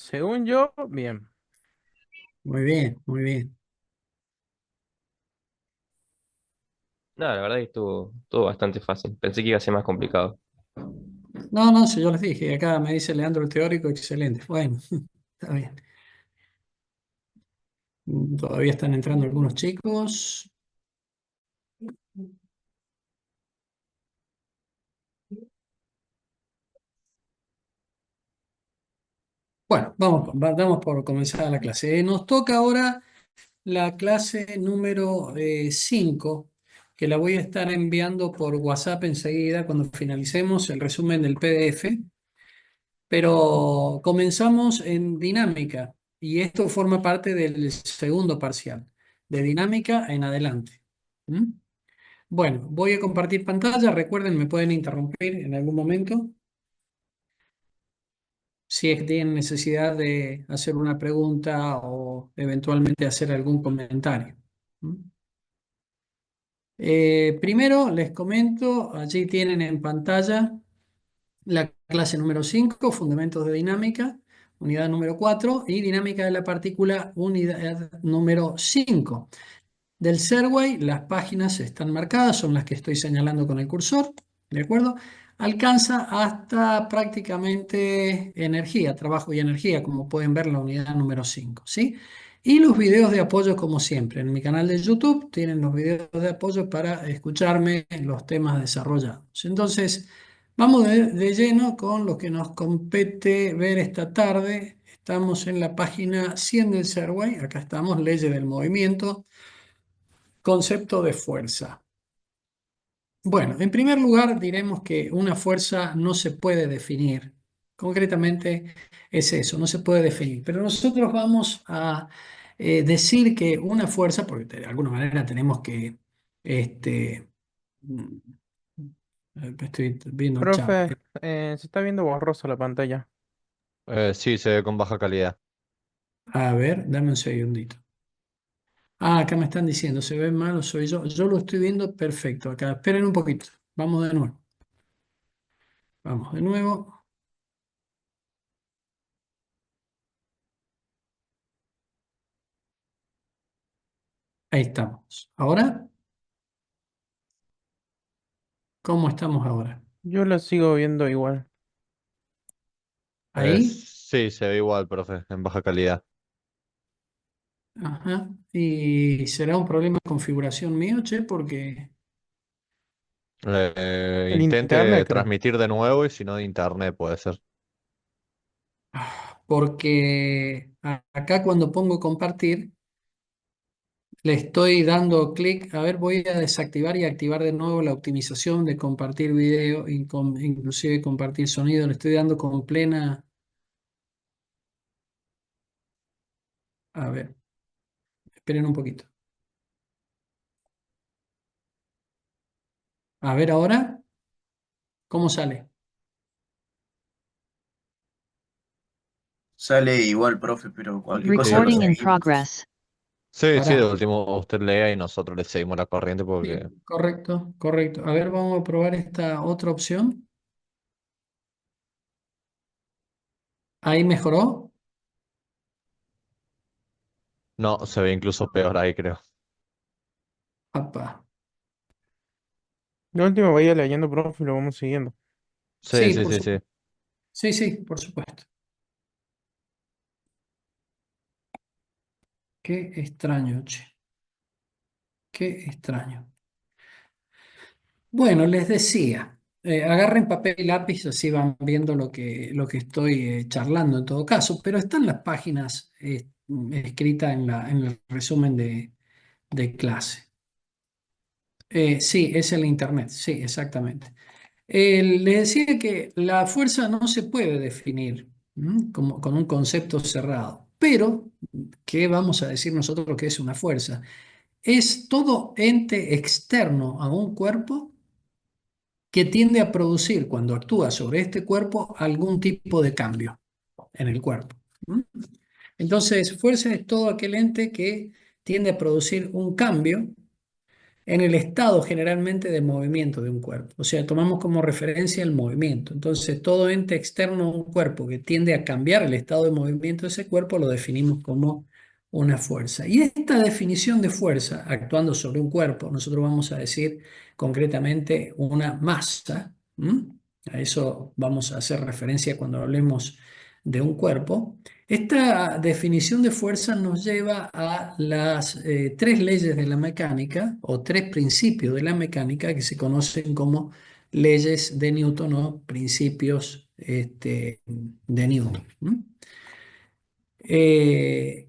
Según yo, bien. Muy bien, muy bien. No, la verdad que estuvo bastante fácil. Pensé que iba a ser más complicado. No, no, si yo les dije, acá me dice Leandro el teórico, excelente. Bueno, está bien. Todavía están entrando algunos chicos. Bueno, damos por comenzar la clase. Nos toca ahora la clase número 5, que la voy a estar enviando por WhatsApp enseguida cuando finalicemos el resumen del PDF. Pero comenzamos en dinámica y esto forma parte del segundo parcial, de dinámica en adelante. ¿Mm? Bueno, voy a compartir pantalla. Recuerden, me pueden interrumpir en algún momento si es que tienen necesidad de hacer una pregunta o eventualmente hacer algún comentario. ¿Mm? Primero les comento, allí tienen en pantalla la clase número 5, Fundamentos de Dinámica, unidad número 4 y Dinámica de la Partícula, unidad número 5. Del Serway, las páginas están marcadas, son las que estoy señalando con el cursor, ¿de acuerdo? Alcanza hasta prácticamente energía, trabajo y energía, como pueden ver en la unidad número 5, ¿sí? Y los videos de apoyo, como siempre, en mi canal de YouTube tienen los videos de apoyo para escucharme en los temas desarrollados. Entonces, vamos de lleno con lo que nos compete ver esta tarde. Estamos en la página 100 del Serway, acá estamos, leyes del movimiento. Concepto de fuerza. Bueno, en primer lugar diremos que una fuerza no se puede definir. Concretamente es eso, no se puede definir. Pero nosotros vamos a decir que una fuerza, porque de alguna manera tenemos que, mm, estoy viendo el chat. Profe, se está viendo borroso la pantalla. Sí, se ve con baja calidad. A ver, dame un segundito. Ah, acá me están diciendo, se ve mal o soy yo. Yo lo estoy viendo perfecto acá. Esperen un poquito. Vamos de nuevo. Vamos de nuevo. Ahí estamos. Ahora, ¿cómo estamos ahora? Yo lo sigo viendo igual. Ahí. Sí, se ve igual, profe, en baja calidad. Ajá. Y será un problema de configuración mío, che, porque, El internet, Intente creo. transmitir de nuevo y si no de internet puede ser. porque acá cuando pongo compartir, le estoy dando clic. A ver, voy a desactivar y activar de nuevo la optimización de compartir video, inclusive compartir sonido. Le estoy dando con plena. A ver, esperen un poquito. A ver ahora, ¿cómo sale? Sale igual, profe, pero cualquier Sí, cosa lo Recording in seguimos. progress. sí, de Pará. último usted lea y nosotros le seguimos la corriente Sí, porque correcto, correcto. A ver, vamos a probar esta otra opción. Ahí mejoró. no, se ve incluso peor ahí, creo. Apa. De último vaya leyendo, profe, y lo vamos siguiendo. Sí, Sí, sí, por sí, sí. supuesto. Sí, sí, por supuesto. Qué extraño, che. Qué extraño. Bueno, les decía, agarren papel y lápiz, así van viendo lo que estoy charlando en todo caso, pero están las páginas escritas en el resumen de clase. Sí, es el internet, sí, exactamente. Les decía que la fuerza no se puede definir como, con un concepto cerrado, pero ¿qué vamos a decir nosotros que es una fuerza? Es todo ente externo a un cuerpo que tiende a producir, cuando actúa sobre este cuerpo, algún tipo de cambio en el cuerpo. ¿Mm? Entonces, fuerza es todo aquel ente que tiende a producir un cambio en el estado generalmente de movimiento de un cuerpo. O sea, tomamos como referencia el movimiento. Entonces, todo ente externo a un cuerpo que tiende a cambiar el estado de movimiento de ese cuerpo lo definimos como una fuerza. Y esta definición de fuerza, actuando sobre un cuerpo, nosotros vamos a decir concretamente una masa. A eso vamos a hacer referencia cuando hablemos de un cuerpo. Esta definición de fuerza nos lleva a las tres leyes de la mecánica o tres principios de la mecánica que se conocen como leyes de Newton o principios de Newton.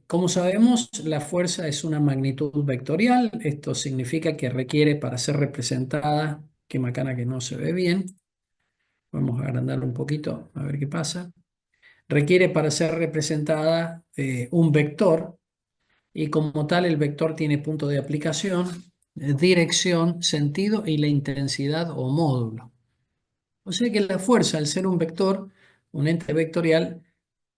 Como sabemos, la fuerza es una magnitud vectorial. Esto significa que requiere para ser representada, qué macana que no se ve bien. Vamos a agrandarlo un poquito a ver qué pasa. Requiere para ser representada un vector y como tal el vector tiene punto de aplicación, dirección, sentido y la intensidad o módulo. O sea que la fuerza, al ser un vector, un ente vectorial,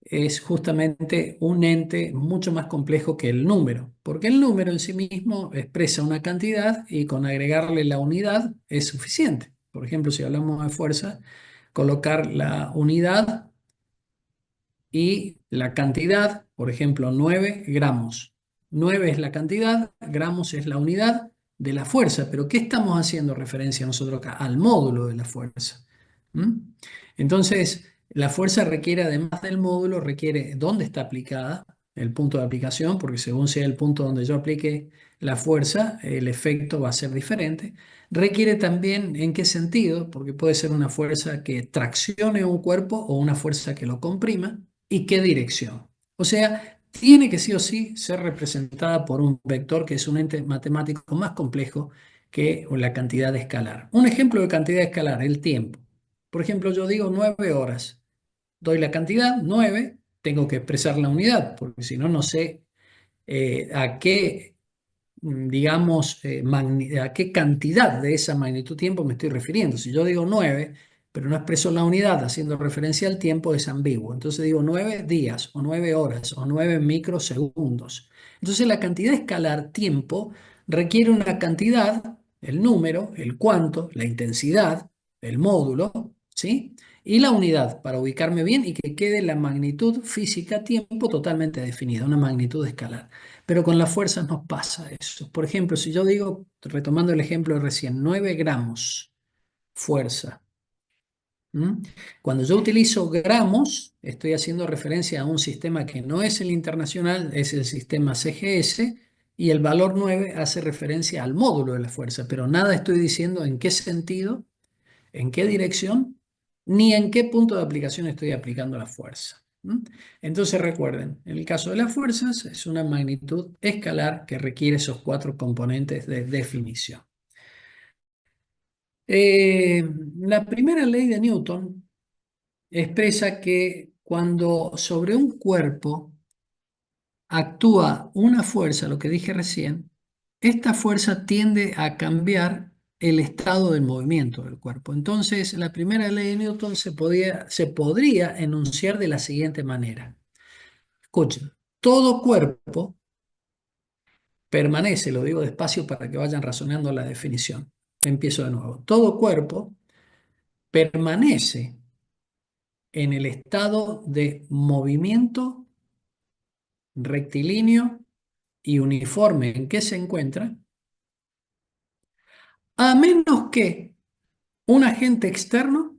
es justamente un ente mucho más complejo que el número, porque el número en sí mismo expresa una cantidad y con agregarle la unidad es suficiente. Por ejemplo, si hablamos de fuerza, colocar la unidad y la cantidad, por ejemplo, 9 gramos. 9 es la cantidad, gramos es la unidad de la fuerza, pero ¿qué estamos haciendo referencia nosotros acá? Al módulo de la fuerza. ¿Mm? Entonces, la fuerza requiere, además del módulo, requiere dónde está aplicada, el punto de aplicación, porque según sea el punto donde yo aplique la fuerza, el efecto va a ser diferente. Requiere también en qué sentido, porque puede ser una fuerza que traccione un cuerpo o una fuerza que lo comprima y qué dirección. O sea, tiene que sí o sí ser representada por un vector que es un ente matemático más complejo que la cantidad escalar. Un ejemplo de cantidad escalar, el tiempo. Por ejemplo, yo digo 9 horas. Doy la cantidad, 9, tengo que expresar la unidad, porque si no, no sé a qué digamos, a qué cantidad de esa magnitud tiempo me estoy refiriendo. Si yo digo 9, pero no expreso la unidad haciendo referencia al tiempo, es ambiguo. Entonces digo 9 días o 9 horas o 9 microsegundos. Entonces la cantidad escalar tiempo requiere una cantidad, el número, el cuánto, la intensidad, el módulo, ¿sí? Y la unidad para ubicarme bien y que quede la magnitud física tiempo totalmente definida, una magnitud escalar. Pero con las fuerzas nos pasa eso. Por ejemplo, si yo digo, retomando el ejemplo de recién, 9 gramos fuerza. ¿Mm? Cuando yo utilizo gramos, estoy haciendo referencia a un sistema que no es el internacional, es el sistema CGS, y el valor 9 hace referencia al módulo de la fuerza, pero nada estoy diciendo en qué sentido, en qué dirección, ni en qué punto de aplicación estoy aplicando la fuerza. Entonces recuerden, en el caso de las fuerzas es una magnitud escalar que requiere esos cuatro componentes de definición. La primera ley de Newton expresa que cuando sobre un cuerpo actúa una fuerza, lo que dije recién, esta fuerza tiende a cambiar el estado del movimiento del cuerpo. Entonces, la primera ley de Newton se podría enunciar de la siguiente manera. Escuchen, todo cuerpo permanece, lo digo despacio para que vayan razonando la definición. Empiezo de nuevo. Todo cuerpo permanece en el estado de movimiento rectilíneo y uniforme en que se encuentra, a menos que un agente externo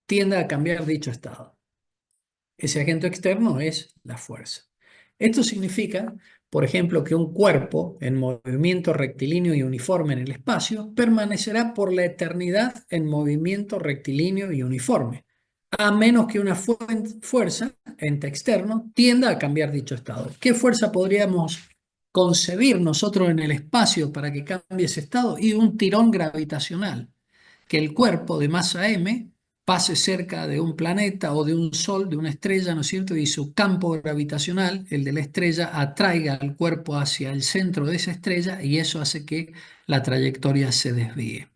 tienda a cambiar dicho estado. Ese agente externo es la fuerza. Esto significa, por ejemplo, que un cuerpo en movimiento rectilíneo y uniforme en el espacio permanecerá por la eternidad en movimiento rectilíneo y uniforme, a menos que una fuerza, ente externo, tienda a cambiar dicho estado. ¿Qué fuerza podríamos concebir nosotros en el espacio para que cambie ese estado? Y un tirón gravitacional, que el cuerpo de masa m pase cerca de un planeta o de un sol, de una estrella, ¿no es cierto? Y su campo gravitacional, el de la estrella, atraiga al cuerpo hacia el centro de esa estrella y eso hace que la trayectoria se desvíe.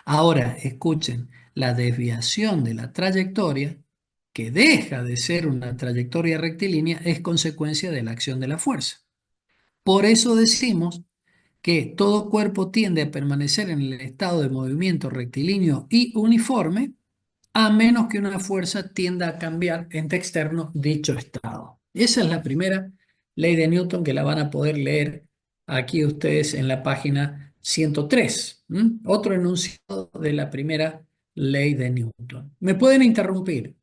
Ahora, escuchen, la desviación de la trayectoria, que deja de ser una trayectoria rectilínea, es consecuencia de la acción de la fuerza. Por eso decimos que todo cuerpo tiende a permanecer en el estado de movimiento rectilíneo y uniforme, a menos que una fuerza tienda a cambiar ente externo dicho estado. Esa es la primera ley de Newton que la van a poder leer aquí ustedes en la página 103. Otro enunciado de la primera ley de Newton. Me pueden interrumpir.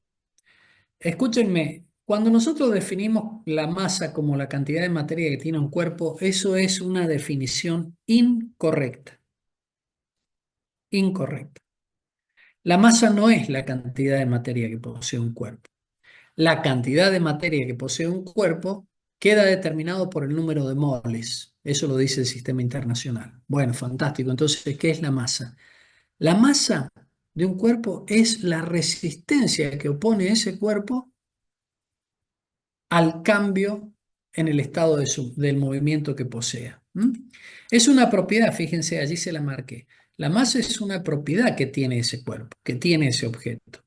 Escúchenme, cuando nosotros definimos la masa como la cantidad de materia que tiene un cuerpo, eso es una definición incorrecta. Incorrecta. La masa no es la cantidad de materia que posee un cuerpo. La cantidad de materia que posee un cuerpo queda determinado por el número de moles. Eso lo dice el sistema internacional. Bueno, fantástico. Entonces, ¿qué es la masa? La masa de un cuerpo es la resistencia que opone ese cuerpo al cambio en el estado del movimiento que posea. Es una propiedad, fíjense, allí se la marqué. La masa es una propiedad que tiene ese cuerpo, que tiene ese objeto.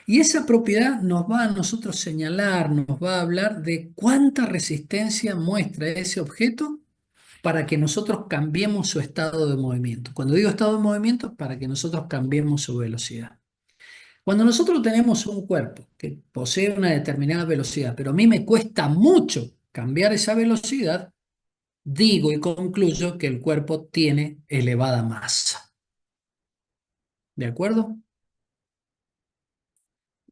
Y esa propiedad nos va a nosotros señalar, nos va a hablar de cuánta resistencia muestra ese objeto para que nosotros cambiemos su estado de movimiento. Cuando digo estado de movimiento, es para que nosotros cambiemos su velocidad. Cuando nosotros tenemos un cuerpo que posee una determinada velocidad, pero a mí me cuesta mucho cambiar esa velocidad, digo y concluyo que el cuerpo tiene elevada masa. ¿De acuerdo?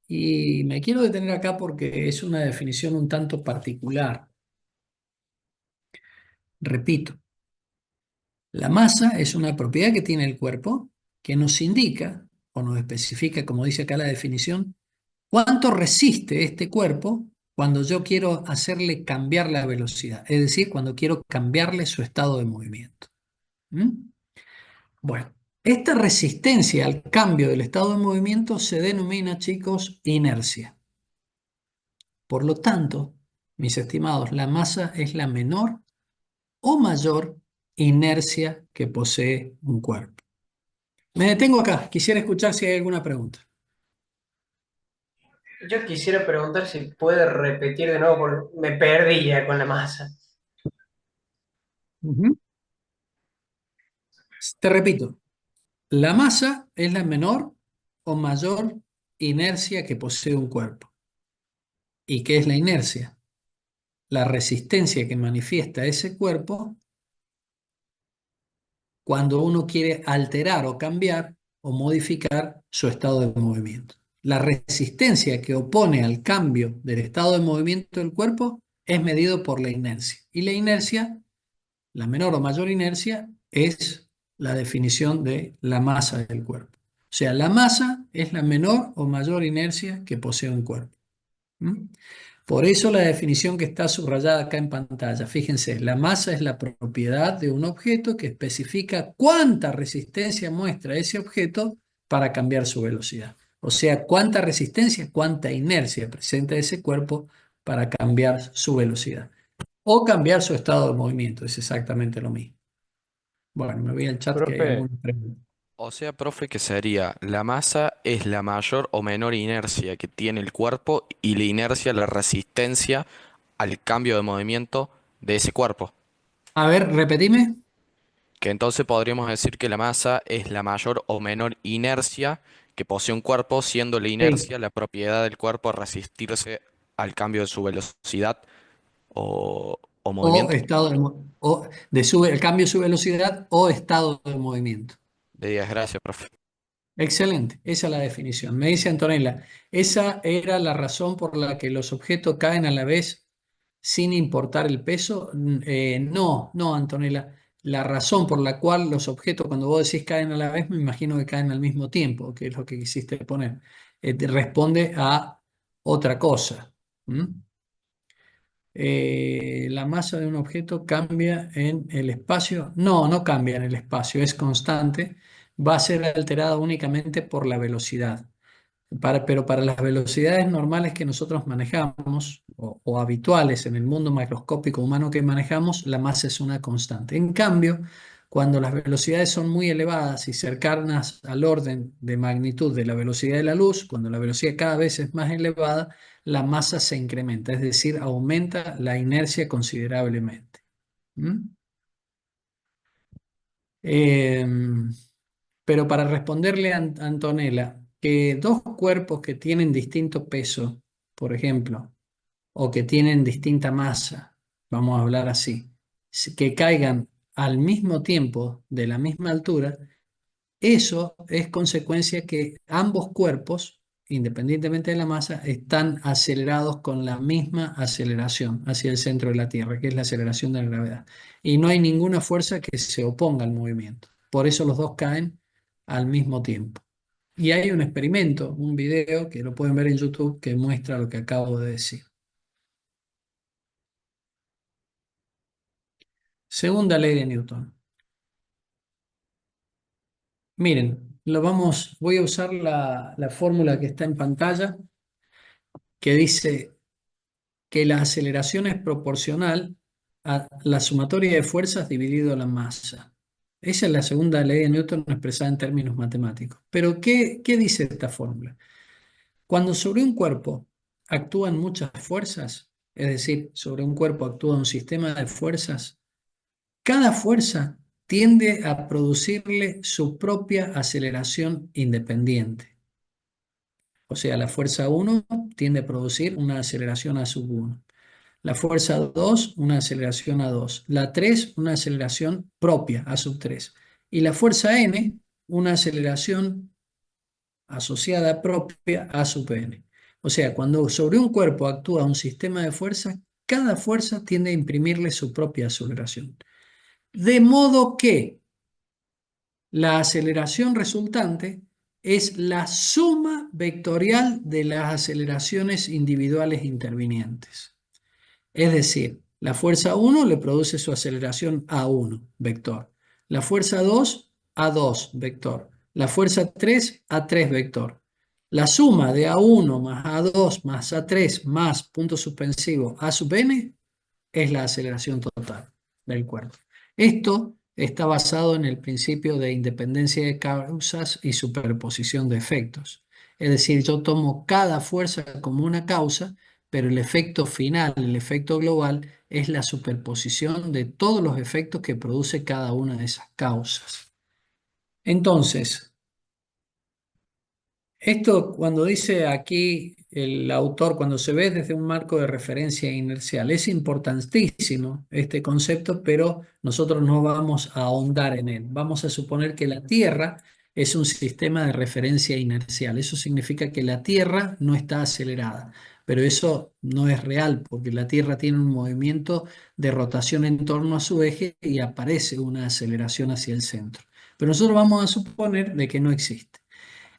Y me quiero detener acá porque es una definición un tanto particular. Repito, la masa es una propiedad que tiene el cuerpo que nos indica o nos especifica, como dice acá la definición, ¿cuánto resiste este cuerpo cuando yo quiero hacerle cambiar la velocidad? Es decir, cuando quiero cambiarle su estado de movimiento. Bueno, esta resistencia al cambio del estado de movimiento se denomina, chicos, inercia. Por lo tanto, mis estimados, la masa es la menor o mayor inercia que posee un cuerpo. Me detengo acá. Quisiera escuchar si hay alguna pregunta. Yo quisiera preguntar si puede repetir de nuevo, porque me perdía con la masa. Ujú. Te repito, la masa es la menor o mayor inercia que posee un cuerpo. ¿Y qué es la inercia? La resistencia que manifiesta ese cuerpo cuando uno quiere alterar o cambiar o modificar su estado de movimiento. La resistencia que opone al cambio del estado de movimiento del cuerpo es medido por la inercia. Y la inercia, la menor o mayor inercia, es la definición de la masa del cuerpo. O sea, la masa es la menor o mayor inercia que posee un cuerpo. Por eso la definición que está subrayada acá en pantalla. Fíjense, la masa es la propiedad de un objeto que especifica cuánta resistencia muestra ese objeto para cambiar su velocidad. O sea, cuánta resistencia, cuánta inercia presenta ese cuerpo para cambiar su velocidad. O cambiar su estado de movimiento, es exactamente lo mismo. Bueno, me voy al chat que hay Profe, alguna pregunta. O sea, profe, que sería la masa es la mayor o menor inercia que tiene el cuerpo y la inercia la resistencia al cambio de movimiento de ese cuerpo. A ver, repetime. Que entonces podríamos decir que la masa es la mayor o menor inercia que posee un cuerpo, siendo la Sí. inercia la propiedad del cuerpo a resistirse al cambio de su velocidad o O movimiento. estado el cambio de su velocidad o estado de movimiento. De 10, gracias, profe. Excelente, esa es la definición. Me dice Antonella, esa era la razón por la que los objetos caen a la vez sin importar el peso. No, no, Antonella. La razón por la cual los objetos, cuando vos decís caen a la vez, me imagino que caen al mismo tiempo, que es lo que quisiste poner. Responde a otra cosa. ¿Mm? La masa de un objeto cambia en el espacio. No, no cambia en el espacio, es constante. Va a ser alterada únicamente por la velocidad. Pero para las velocidades normales que nosotros manejamos o habituales en el mundo macroscópico humano que manejamos, la masa es una constante. En cambio, cuando las velocidades son muy elevadas y cercanas al orden de magnitud de la velocidad de la luz, cuando la velocidad cada vez es más elevada, la masa se incrementa, es decir, aumenta la inercia considerablemente. ¿Mm? Em, pero para responderle a Antonella, que dos cuerpos que tienen distinto peso, por ejemplo, o que tienen distinta masa, vamos a hablar así, que caigan al mismo tiempo, de la misma altura, eso es consecuencia que ambos cuerpos, independientemente de la masa, están acelerados con la misma aceleración hacia el centro de la Tierra, que es la aceleración de la gravedad. Y no hay ninguna fuerza que se oponga al movimiento. Por eso los dos caen al mismo tiempo. Y hay un experimento, un video que lo pueden ver en YouTube que muestra lo que acabo de decir. Segunda ley de Newton. Miren, voy a usar la fórmula que está en pantalla, que dice que la aceleración es proporcional a la sumatoria de fuerzas dividido la masa. Esa es la segunda ley de Newton expresada en términos matemáticos. Pero, ¿qué dice esta fórmula? Cuando sobre un cuerpo actúan muchas fuerzas, es decir, sobre un cuerpo actúa un sistema de fuerzas, cada fuerza tiende a producirle su propia aceleración independiente. O sea, la fuerza 1 tiende a producir una aceleración a sub 1. La fuerza 2, una aceleración a 2. La 3, una aceleración propia a sub 3. Y la fuerza n, una aceleración asociada propia a sub n. O sea, cuando sobre un cuerpo actúa un sistema de fuerzas, cada fuerza tiende a imprimirle su propia aceleración. De modo que la aceleración resultante es la suma vectorial de las aceleraciones individuales intervinientes. Es decir, la fuerza 1 le produce su aceleración A1, vector. La fuerza 2, A2, vector. La fuerza 3, A3, vector. La suma de A1 más A2 más A3 más punto suspensivo A sub n es la aceleración total del cuerpo. Esto está basado en el principio de independencia de causas y superposición de efectos. Es decir, yo tomo cada fuerza como una causa, pero el efecto final, el efecto global, es la superposición de todos los efectos que produce cada una de esas causas. Entonces, esto cuando dice aquí el autor, cuando se ve desde un marco de referencia inercial, es importantísimo este concepto, pero nosotros no vamos a ahondar en él. Vamos a suponer que la Tierra es un sistema de referencia inercial. Eso significa que la Tierra no está acelerada, pero eso no es real porque la Tierra tiene un movimiento de rotación en torno a su eje y aparece una aceleración hacia el centro. Pero nosotros vamos a suponer de que no existe.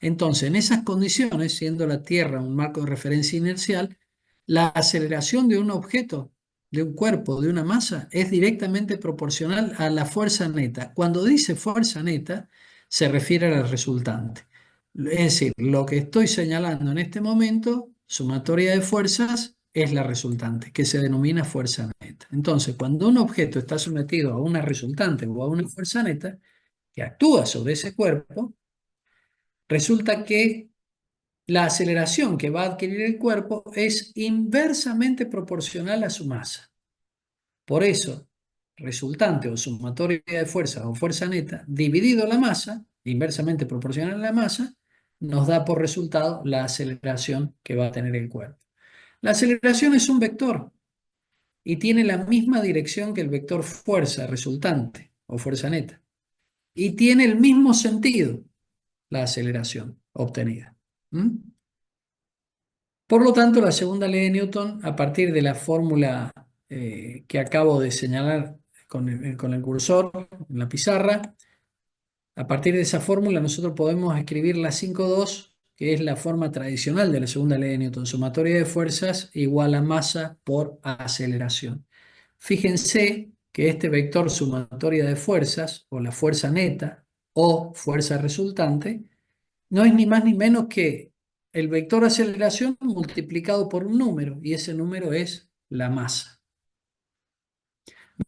Entonces, en esas condiciones, siendo la Tierra un marco de referencia inercial, la aceleración de un objeto, de un cuerpo, de una masa, es directamente proporcional a la fuerza neta. Cuando dice fuerza neta, se refiere a la resultante. Es decir, lo que estoy señalando en este momento, sumatoria de fuerzas, es la resultante, que se denomina fuerza neta. Entonces, cuando un objeto está sometido a una resultante o a una fuerza neta, que actúa sobre ese cuerpo, resulta que la aceleración que va a adquirir el cuerpo es inversamente proporcional a su masa. Por eso, resultante o sumatoria de fuerza o fuerza neta dividido la masa, inversamente proporcional a la masa, nos da por resultado la aceleración que va a tener el cuerpo. La aceleración es un vector y tiene la misma dirección que el vector fuerza resultante o fuerza neta. Y tiene el mismo sentido la aceleración obtenida. ¿Mm? Por lo tanto, la segunda ley de Newton, a partir de la fórmula que acabo de señalar con el cursor en la pizarra, a partir de esa fórmula nosotros podemos escribir la 5.2, que es la forma tradicional de la segunda ley de Newton, sumatoria de fuerzas igual a masa por aceleración. Fíjense que este vector sumatoria de fuerzas, o la fuerza neta, o fuerza resultante, no es ni más ni menos que el vector aceleración multiplicado por un número, y ese número es la masa.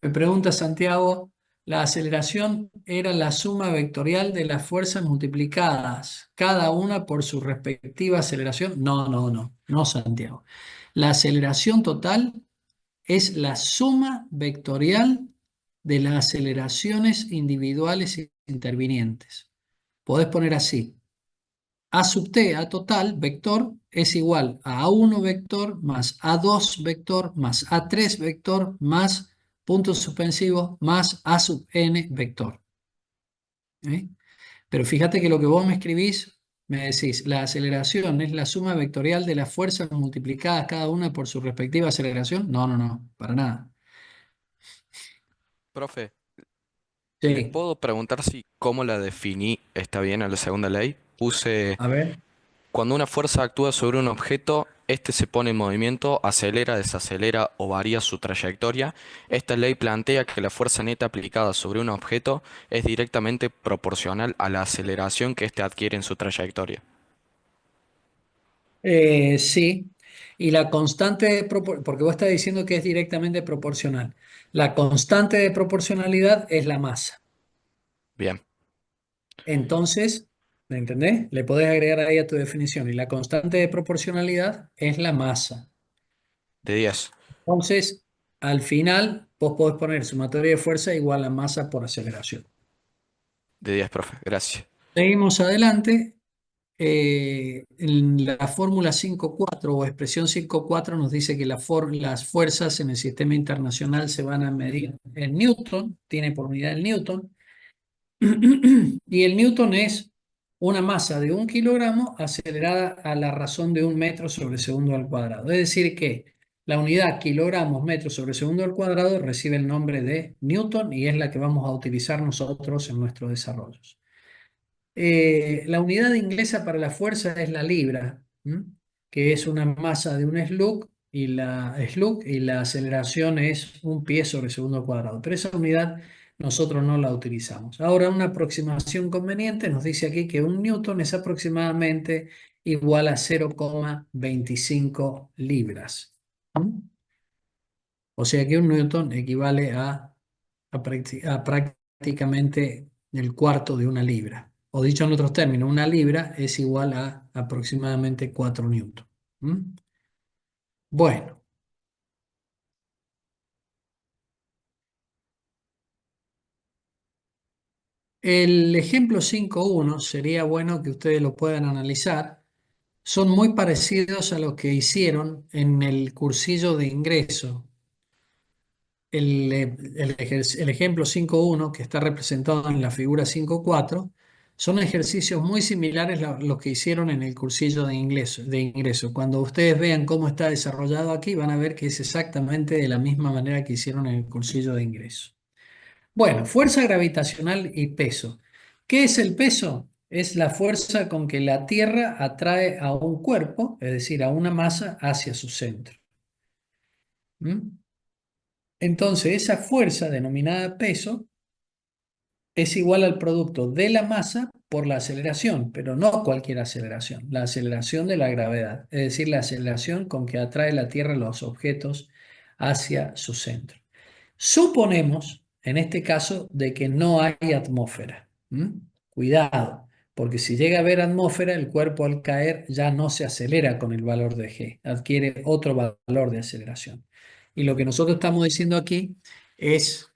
Me pregunta Santiago, ¿la aceleración era la suma vectorial de las fuerzas multiplicadas, cada una por su respectiva aceleración? No, Santiago. La aceleración total es la suma vectorial de las aceleraciones individuales intervinientes. Podés poner así. A sub t, A total, vector, es igual a A1 vector más A2 vector más A3 vector más puntos suspensivos más A sub n vector. ¿Eh? Pero fíjate que lo que vos me escribís, me decís, la aceleración es la suma vectorial de las fuerzas multiplicadas cada una por su respectiva aceleración. No, no, no, para nada. Profe, ¿le Sí, puedo preguntar si cómo la definí está bien a la segunda ley? Puse, a ver. cuando una fuerza actúa sobre un objeto, este se pone en movimiento, acelera, desacelera o varía su trayectoria. Esta ley plantea que la fuerza neta aplicada sobre un objeto es directamente proporcional a la aceleración que éste adquiere en su trayectoria. Sí, y la constante de porque vos estás diciendo que es directamente proporcional. La constante de proporcionalidad es la masa. Bien, Entonces, ¿me entendés? Le podés agregar ahí a tu definición. Y la constante de proporcionalidad es la masa. de 10. Entonces, al final, vos podés poner sumatoria de fuerza igual a masa por aceleración. De 10, profe. Gracias. Seguimos adelante. En la fórmula 5.4 o expresión 5.4 nos dice que las fuerzas en el sistema internacional se van a medir en Newton, tiene por unidad el Newton, y el Newton es una masa de 1 kilogramo acelerada a la razón de 1 metro sobre segundo al cuadrado. Es decir que la unidad kilogramos metros sobre segundo al cuadrado recibe el nombre de Newton y es la que vamos a utilizar nosotros en nuestros desarrollos. La unidad inglesa para la fuerza es la libra, ¿m? Que es una masa de un slug y la aceleración es 1 pie sobre segundo al cuadrado. Pero esa unidad nosotros no la utilizamos. Ahora, una aproximación conveniente nos dice aquí que un newton es aproximadamente igual a 0,25 libras. ¿M? O sea que un newton equivale a prácticamente el cuarto de una libra. O dicho en otros términos, una libra es igual a aproximadamente 4 newton. ¿Mm? Bueno, el ejemplo 5.1 sería bueno que ustedes lo puedan analizar. Son muy parecidos a los que hicieron en el cursillo de ingreso. El ejemplo 5.1 que está representado en la figura 5.4 son ejercicios muy similares a los que hicieron en el cursillo de ingreso. Cuando ustedes vean cómo está desarrollado aquí, van a ver que es exactamente de la misma manera que hicieron en el cursillo de ingreso. Bueno, fuerza gravitacional y peso. ¿Qué es el peso? Es la fuerza con que la Tierra atrae a un cuerpo, es decir, a una masa, hacia su centro. ¿Mm? Entonces, esa fuerza denominada peso es igual al producto de la masa por la aceleración, pero no cualquier aceleración, la aceleración de la gravedad, es decir, la aceleración con que atrae la Tierra los objetos hacia su centro. Suponemos, en este caso, de que no hay atmósfera. Cuidado, porque si llega a haber atmósfera, el cuerpo al caer ya no se acelera con el valor de g, adquiere otro valor de aceleración. Y lo que nosotros estamos diciendo aquí es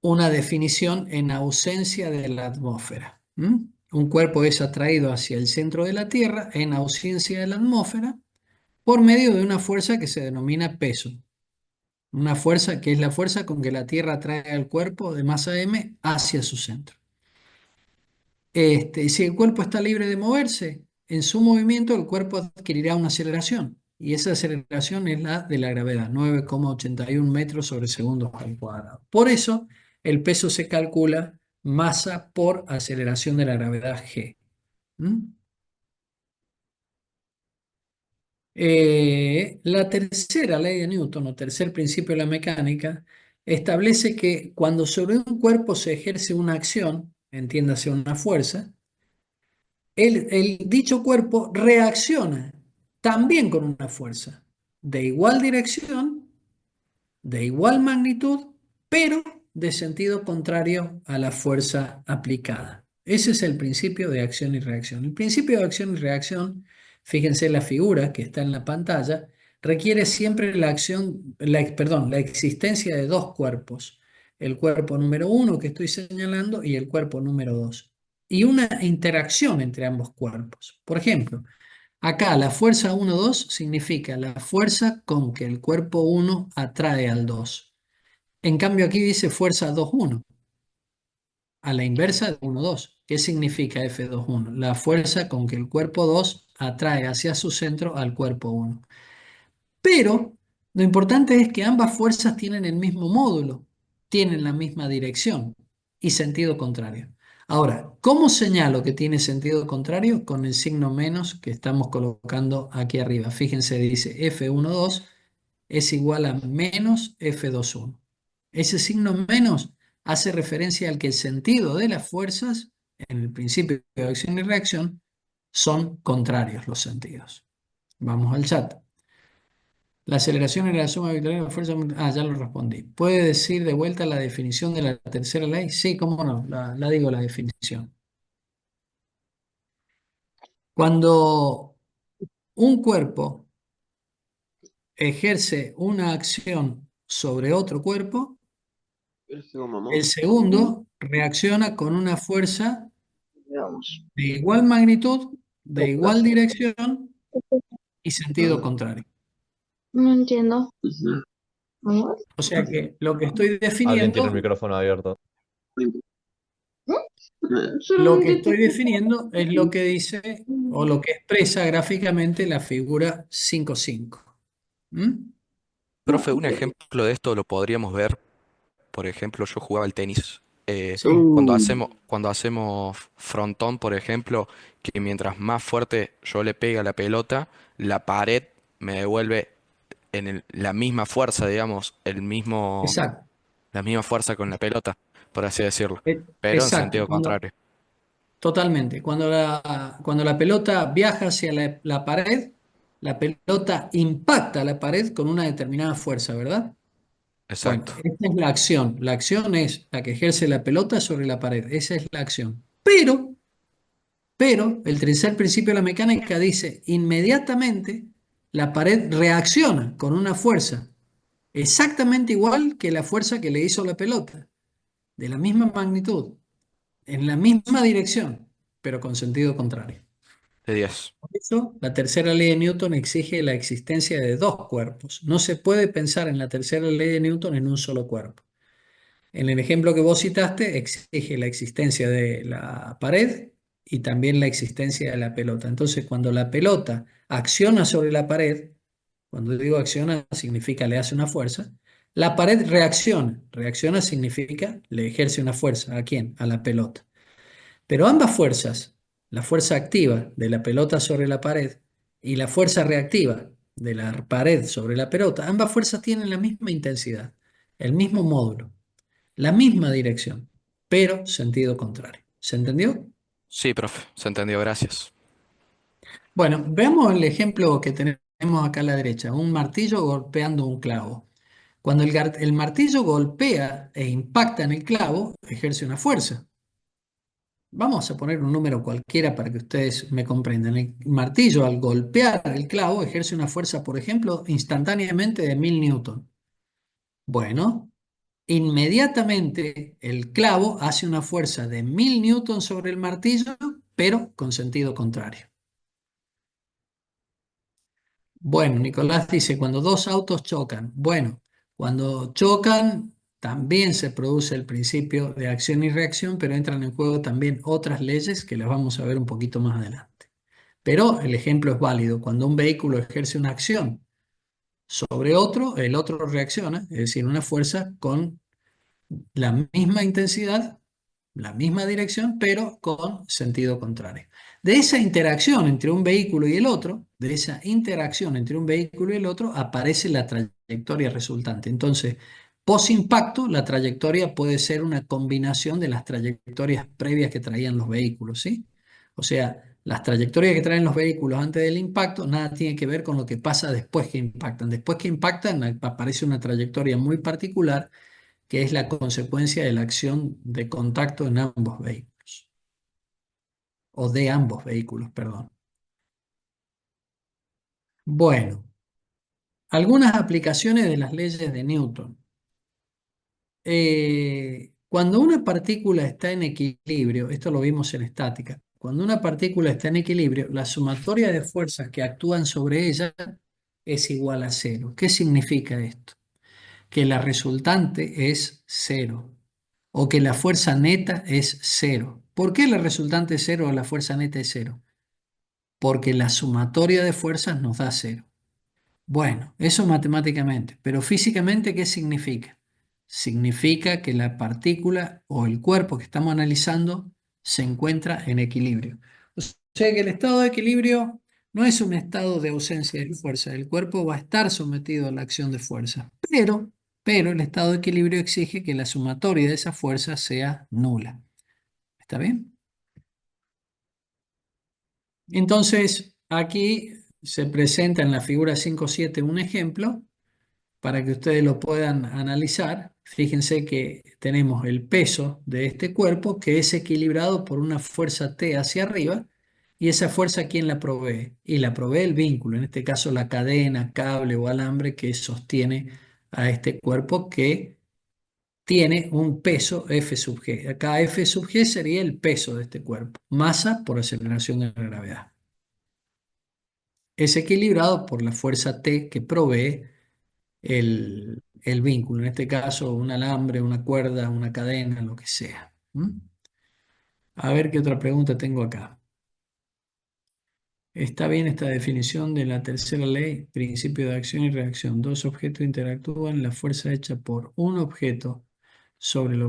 una definición en ausencia de la atmósfera. Un cuerpo es atraído hacia el centro de la Tierra en ausencia de la atmósfera por medio de una fuerza que se denomina peso. Una fuerza que es la fuerza con que la Tierra atrae al cuerpo de masa m hacia su centro. Si el cuerpo está libre de moverse, en su movimiento el cuerpo adquirirá una aceleración. Y esa aceleración es la de la gravedad, 9,81 metros sobre segundos al cuadrado. Por eso, el peso se calcula masa por aceleración de la gravedad g. La tercera ley de Newton, o tercer principio de la mecánica, establece que cuando sobre un cuerpo se ejerce una acción, entiéndase una fuerza, el dicho cuerpo reacciona también con una fuerza de igual dirección, de igual magnitud, pero de sentido contrario a la fuerza aplicada. Ese es el principio de acción y reacción. El principio de acción y reacción, fíjense la figura que está en la pantalla, requiere siempre la acción, perdón, la existencia de dos cuerpos. El cuerpo número uno que estoy señalando y el cuerpo número dos. Y una interacción entre ambos cuerpos. Por ejemplo, acá la fuerza 1-2 significa la fuerza con que el cuerpo 1 atrae al 2. En cambio aquí dice fuerza 2-1, a la inversa de 1-2. ¿Qué significa F2-1? La fuerza con que el cuerpo 2 atrae hacia su centro al cuerpo 1. Pero lo importante es que ambas fuerzas tienen el mismo módulo, tienen la misma dirección y sentido contrario. Ahora, ¿cómo señalo que tiene sentido contrario? Con el signo menos que estamos colocando aquí arriba. Fíjense, dice F12 es igual a menos F21. Ese signo menos hace referencia al que el sentido de las fuerzas, en el principio de acción y reacción, son contrarios los sentidos. Vamos al chat. La aceleración es la suma victoriana de la fuerza. Ya lo respondí. ¿Puede decir de vuelta la definición de la tercera ley? Sí, cómo no, la digo la definición. Cuando un cuerpo ejerce una acción sobre otro cuerpo, el segundo reacciona con una fuerza de igual magnitud, de igual dirección y sentido contrario. No entiendo. Amor. O sea que lo que estoy Alguien tiene el definiendo, micrófono abierto. lo que Solamente estoy definiendo es lo que dice o lo que expresa gráficamente la figura 5,5. ¿Mm? Profe, un ejemplo de esto lo podríamos ver, por ejemplo, yo jugaba al tenis. Sí, Cuando hacemos frontón, por ejemplo, que mientras más fuerte yo le pegue a la pelota, la pared me devuelve la misma fuerza, digamos, exacto. la misma fuerza con la pelota, por así decirlo, pero en Exacto. sentido contrario. Totalmente. Cuando la pelota viaja hacia la pared, la pelota impacta la pared con una determinada fuerza, ¿verdad? Bueno, Exacto. esta es la acción. La acción es la que ejerce la pelota sobre la pared. Esa es la acción. Pero el tercer principio de la mecánica dice, inmediatamente la pared reacciona con una fuerza exactamente igual que la fuerza que le hizo la pelota, de la misma magnitud, en la misma dirección, pero con sentido contrario. De 10. Por eso, la tercera ley de Newton exige la existencia de dos cuerpos. No se puede pensar en la tercera ley de Newton en un solo cuerpo. En el ejemplo que vos citaste, exige la existencia de la pared y también la existencia de la pelota. Entonces, cuando la pelota acciona sobre la pared, cuando digo acciona, significa le hace una fuerza, la pared reacciona. Reacciona significa le ejerce una fuerza. ¿A quién? A la pelota. Pero ambas fuerzas, la fuerza activa de la pelota sobre la pared y la fuerza reactiva de la pared sobre la pelota, ambas fuerzas tienen la misma intensidad, el mismo módulo, la misma dirección, pero sentido contrario. ¿Se entendió? Sí, profe, se entendió, gracias. Bueno, veamos el ejemplo que tenemos acá a la derecha, un martillo golpeando un clavo. Cuando el martillo golpea e impacta en el clavo, ejerce una fuerza. Vamos a poner un número cualquiera para que ustedes me comprendan. El martillo al golpear el clavo ejerce una fuerza, por ejemplo, instantáneamente de 1000 Newton. Bueno, inmediatamente el clavo hace una fuerza de 1000 Newton sobre el martillo, pero con sentido contrario. Bueno, Nicolás dice, cuando dos autos chocan. Bueno, cuando chocan también se produce el principio de acción y reacción, pero entran en juego también otras leyes que las vamos a ver un poquito más adelante. Pero el ejemplo es válido. Cuando un vehículo ejerce una acción sobre otro, el otro reacciona, es decir, una fuerza con la misma intensidad, la misma dirección, pero con sentido contrario. De esa interacción entre un vehículo y el otro, de esa interacción entre un vehículo y el otro, aparece la trayectoria resultante. Entonces, post impacto, la trayectoria puede ser una combinación de las trayectorias previas que traían los vehículos, ¿sí? O sea, las trayectorias que traen los vehículos antes del impacto, nada tiene que ver con lo que pasa después que impactan. Después que impactan, aparece una trayectoria muy particular que es la consecuencia de la acción de contacto en ambos vehículos, o de ambos vehículos, perdón. Bueno, Algunas aplicaciones de las leyes de Newton. Cuando una partícula está en equilibrio, esto lo vimos en estática, cuando una partícula está en equilibrio, la sumatoria de fuerzas que actúan sobre ella es igual a cero. ¿Qué significa esto? Que la resultante es cero o que la fuerza neta es cero. ¿Por qué la resultante es cero o la fuerza neta es cero? Porque la sumatoria de fuerzas nos da cero. Bueno, eso matemáticamente, pero físicamente, ¿qué significa? Significa que la partícula o el cuerpo que estamos analizando se encuentra en equilibrio. O sea que el estado de equilibrio no es un estado de ausencia de fuerza. El cuerpo va a estar sometido a la acción de fuerza, pero el estado de equilibrio exige que la sumatoria de esa fuerza sea nula. ¿Está bien? Entonces, aquí se presenta en la figura 5.7 un ejemplo para que ustedes lo puedan analizar. Fíjense que tenemos el peso de este cuerpo que es equilibrado por una fuerza T hacia arriba, y esa fuerza, ¿quién la provee? Y la provee el vínculo, en este caso la cadena, cable o alambre que sostiene a este cuerpo que tiene un peso F sub g. Acá F sub g sería el peso de este cuerpo, masa por aceleración de la gravedad. Es equilibrado por la fuerza T que provee el vínculo, en este caso un alambre, una cuerda, una cadena, lo que sea. A ver qué otra pregunta tengo acá. ¿Está bien esta definición de la tercera ley? Principio de acción y reacción. Dos objetos interactúan, la fuerza hecha por un objeto sobre el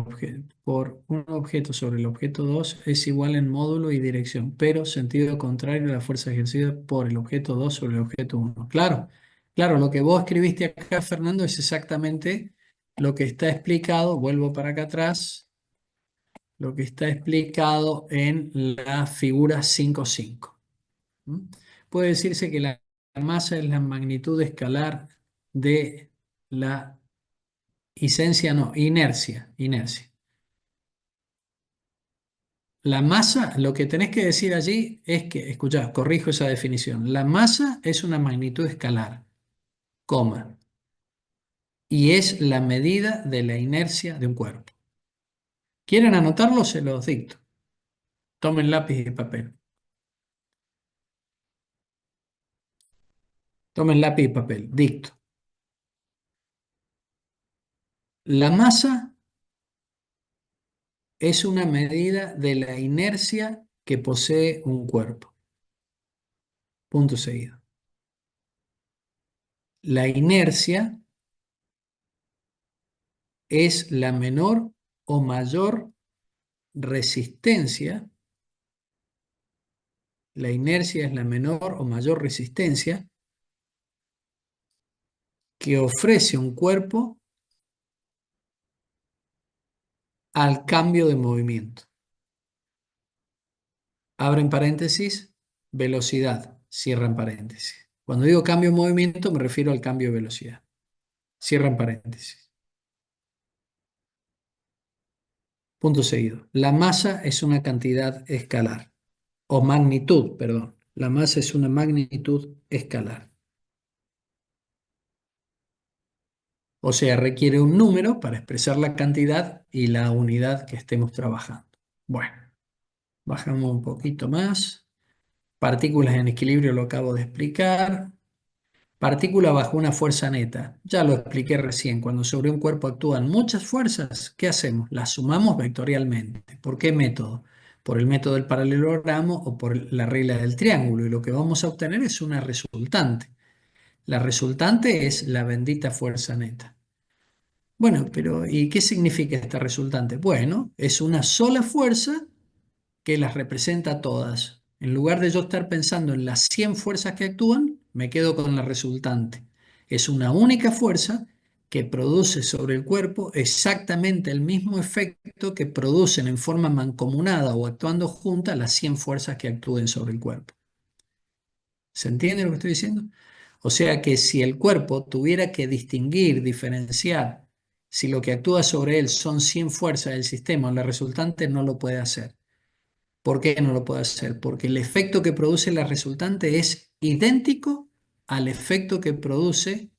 objeto 2 es igual en módulo y dirección, pero sentido contrario a la fuerza ejercida por el objeto 2 sobre el objeto 1. Claro, claro, lo que vos escribiste acá, Fernando, es exactamente lo que está explicado, vuelvo para acá atrás, lo que está explicado en la figura 5.5. ¿Mm? Puede decirse que la masa es la magnitud escalar de la inercia. La masa, lo que tenés que decir allí es que, escuchá, corrijo esa definición. La masa es una magnitud escalar, coma, y es la medida de la inercia de un cuerpo. ¿Quieren anotarlo? Se los dicto. Tomen lápiz y papel. Tomen lápiz y papel. Dicto. La masa es una medida de la inercia que posee un cuerpo. Punto seguido. La inercia es la menor o mayor resistencia. La inercia es la menor o mayor resistencia que ofrece un cuerpo al cambio de movimiento. Abren paréntesis, velocidad, cierran paréntesis. Cuando digo cambio de movimiento me refiero al cambio de velocidad. Cierran paréntesis. Punto seguido. La masa es una cantidad escalar, o magnitud, perdón. La masa es una magnitud escalar. O sea, requiere un número para expresar la cantidad y la unidad que estemos trabajando. Bueno, bajamos un poquito más. Partículas en equilibrio lo acabo de explicar. Partícula bajo una fuerza neta. Ya lo expliqué recién. Cuando sobre un cuerpo actúan muchas fuerzas, ¿qué hacemos? Las sumamos vectorialmente. ¿Por qué método? Por el método del paralelogramo o por la regla del triángulo. Y lo que vamos a obtener es una resultante. La resultante es la bendita fuerza neta. Bueno, pero ¿y qué significa esta resultante? Bueno, es una sola fuerza que las representa todas. En lugar de yo estar pensando en las 100 fuerzas que actúan, me quedo con la resultante. Es una única fuerza que produce sobre el cuerpo exactamente el mismo efecto que producen en forma mancomunada o actuando juntas las 100 fuerzas que actúen sobre el cuerpo. ¿Se entiende lo que estoy diciendo? O sea que si el cuerpo tuviera que distinguir, diferenciar, si lo que actúa sobre él son 100 fuerzas del sistema, la resultante no lo puede hacer. ¿Por qué no lo puede hacer? Porque el efecto que produce la resultante es idéntico al efecto que produce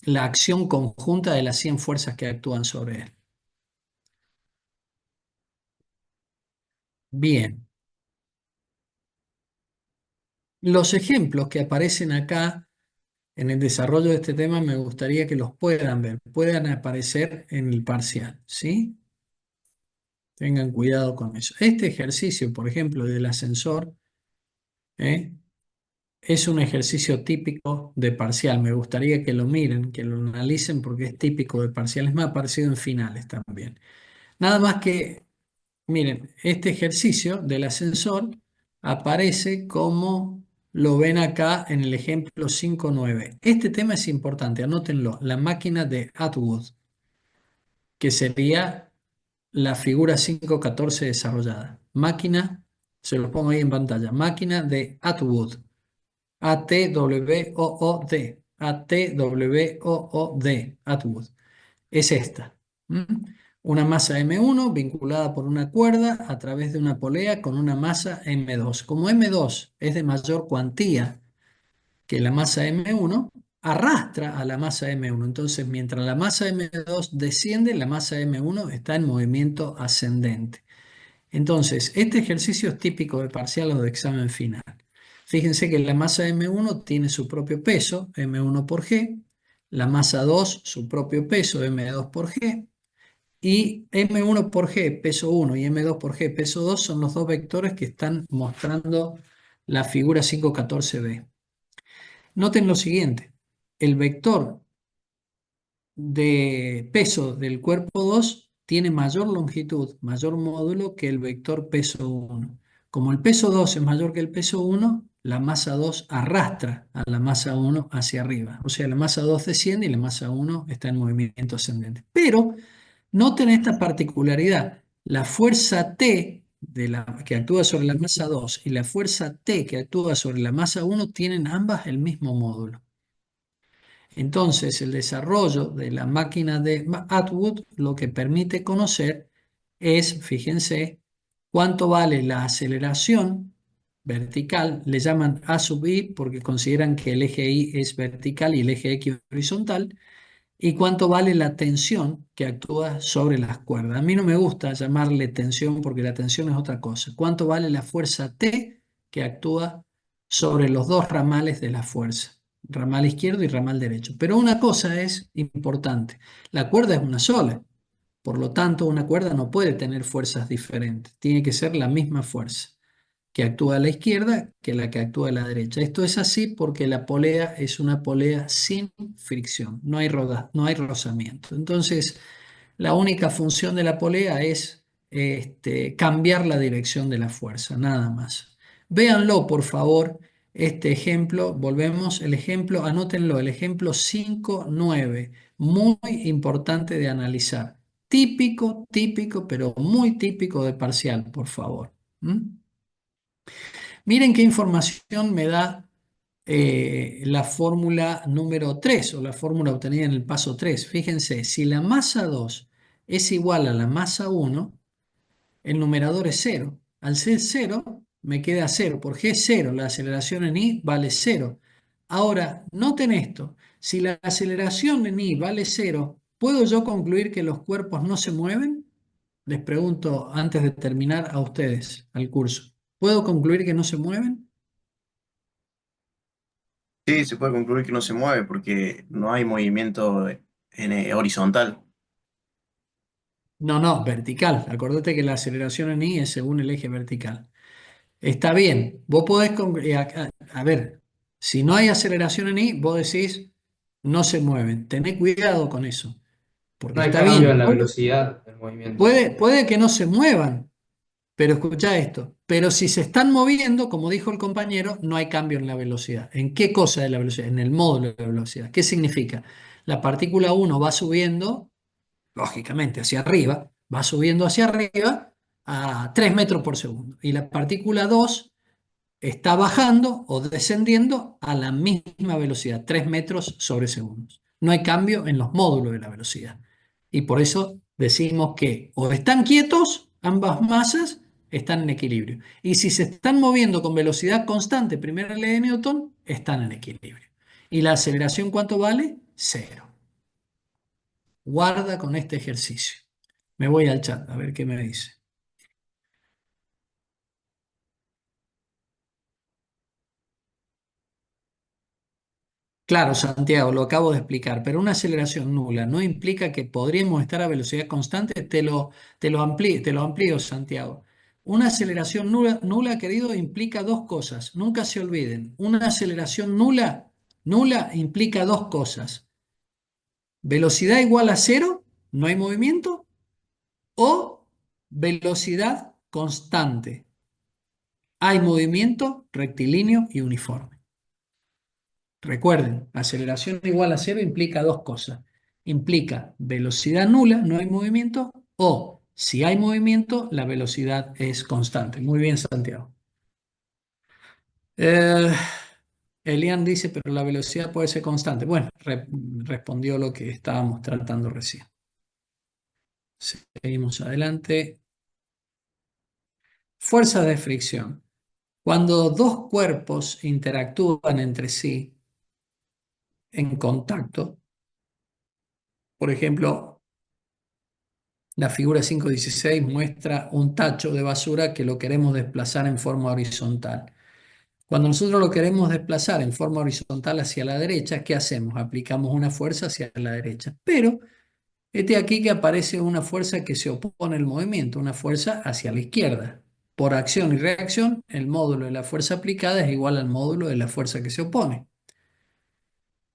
la acción conjunta de las 100 fuerzas que actúan sobre él. Bien. Los ejemplos que aparecen acá en el desarrollo de este tema me gustaría que los puedan ver, puedan aparecer en el parcial, ¿sí? Tengan cuidado con eso. Este ejercicio, por ejemplo, del ascensor, ¿eh? Es un ejercicio típico de parcial. Me gustaría que lo miren, que lo analicen porque es típico de parcial. Es más parecido en finales también. Nada más que, miren, este ejercicio del ascensor aparece como lo ven acá en el ejemplo 5.9. Este tema es importante, anótenlo. La máquina de Atwood, que sería la figura 5.14 desarrollada. Máquina, se los pongo ahí en pantalla. Máquina de Atwood. A-T-W-O-O-D. A-T-W-O-O-D. Atwood. Es esta. ¿Mm? Una masa M1 vinculada por una cuerda a través de una polea con una masa M2. Como M2 es de mayor cuantía que la masa M1, arrastra a la masa M1. Entonces, mientras la masa M2 desciende, la masa M1 está en movimiento ascendente. Entonces, este ejercicio es típico de parcial o de examen final. Fíjense que la masa M1 tiene su propio peso, M1 por G, la masa 2 su propio peso, M2 por G, y M1 por G, peso 1, y M2 por G, peso 2 son los dos vectores que están mostrando la figura 514b. Noten lo siguiente, el vector de peso del cuerpo 2 tiene mayor longitud, mayor módulo que el vector peso 1. Como el peso 2 es mayor que el peso 1, la masa 2 arrastra a la masa 1 hacia arriba. O sea, la masa 2 desciende y la masa 1 está en movimiento ascendente. Pero noten esta particularidad. La fuerza T que actúa sobre la masa 2 y la fuerza T que actúa sobre la masa 1 tienen ambas el mismo módulo. Entonces, el desarrollo de la máquina de Atwood lo que permite conocer es, fíjense, cuánto vale la aceleración vertical, le llaman A sub i porque consideran que el eje y es vertical y el eje x horizontal, y cuánto vale la tensión que actúa sobre las cuerdas. A mí no me gusta llamarle tensión porque la tensión es otra cosa. ¿Cuánto vale la fuerza T que actúa sobre los dos ramales de la fuerza? Ramal izquierdo y ramal derecho. Pero una cosa es importante. La cuerda es una sola. Por lo tanto, una cuerda no puede tener fuerzas diferentes. Tiene que ser la misma fuerza que actúa a la izquierda que la que actúa a la derecha. Esto es así porque la polea es una polea sin fricción, no hay no hay rozamiento. Entonces, la única función de la polea es cambiar la dirección de la fuerza, nada más. Véanlo, por favor, este ejemplo, volvemos, el ejemplo, anótenlo, el ejemplo 5.9, muy importante de analizar. Típico, típico, pero muy típico de parcial, por favor. ¿Mm? Miren qué información me da la fórmula número 3 o la fórmula obtenida en el paso 3. Fíjense, si la masa 2 es igual a la masa 1, el numerador es 0. Al ser 0, me queda 0. Por G es 0, la aceleración en I vale 0. Ahora, noten esto. Si la aceleración en I vale 0, ¿puedo yo concluir que los cuerpos no se mueven? Les pregunto antes de terminar a ustedes, al curso. ¿Puedo concluir que no se mueven? Sí, se puede concluir que no se mueve porque no hay movimiento horizontal. No, no, vertical. Acordate que la aceleración en I es según el eje vertical. Está bien, vos podés, a ver, si no hay aceleración en I, vos decís, no se mueven. Tené cuidado con eso, porque No hay está cambio en bien. la velocidad del movimiento. Puede que no se muevan, pero escucha esto. Pero si se están moviendo, como dijo el compañero, no hay cambio en la velocidad. ¿En qué cosa de la velocidad? En el módulo de la velocidad. ¿Qué significa? La partícula 1 va subiendo lógicamente hacia arriba, va subiendo hacia arriba a 3 metros por segundo. Y la partícula 2 está bajando o descendiendo a la misma velocidad, 3 metros sobre segundos. No hay cambio en los módulos de la velocidad. Y por eso decimos que o están quietos, ambas masas están en equilibrio. Y si se están moviendo con velocidad constante, primera ley de Newton, están en equilibrio. ¿Y la aceleración cuánto vale? Cero. Guarda con este ejercicio. Me voy al chat a ver qué me dice. Claro, Santiago, lo acabo de explicar, pero una aceleración nula no implica que podríamos estar a velocidad constante. Te lo amplío, Santiago. Una aceleración nula, querido, implica dos cosas. Nunca se olviden. Una aceleración nula implica dos cosas. Velocidad igual a cero, no hay movimiento, o velocidad constante. Hay movimiento rectilíneo y uniforme. Recuerden, aceleración igual a cero implica dos cosas. Implica velocidad nula, no hay movimiento, o si hay movimiento, la velocidad es constante. Muy bien, Santiago. Eh, Elian dice, pero la velocidad puede ser constante. Bueno, respondió lo que estábamos tratando recién. Seguimos adelante. Fuerza de fricción. Cuando dos cuerpos interactúan entre sí en contacto, por ejemplo, la figura 5.16 muestra un tacho de basura que lo queremos desplazar en forma horizontal. Cuando nosotros lo queremos desplazar en forma horizontal hacia la derecha, ¿qué hacemos? Aplicamos una fuerza hacia la derecha. Pero este aquí que aparece una fuerza que se opone al movimiento, una fuerza hacia la izquierda. Por acción y reacción, el módulo de la fuerza aplicada es igual al módulo de la fuerza que se opone.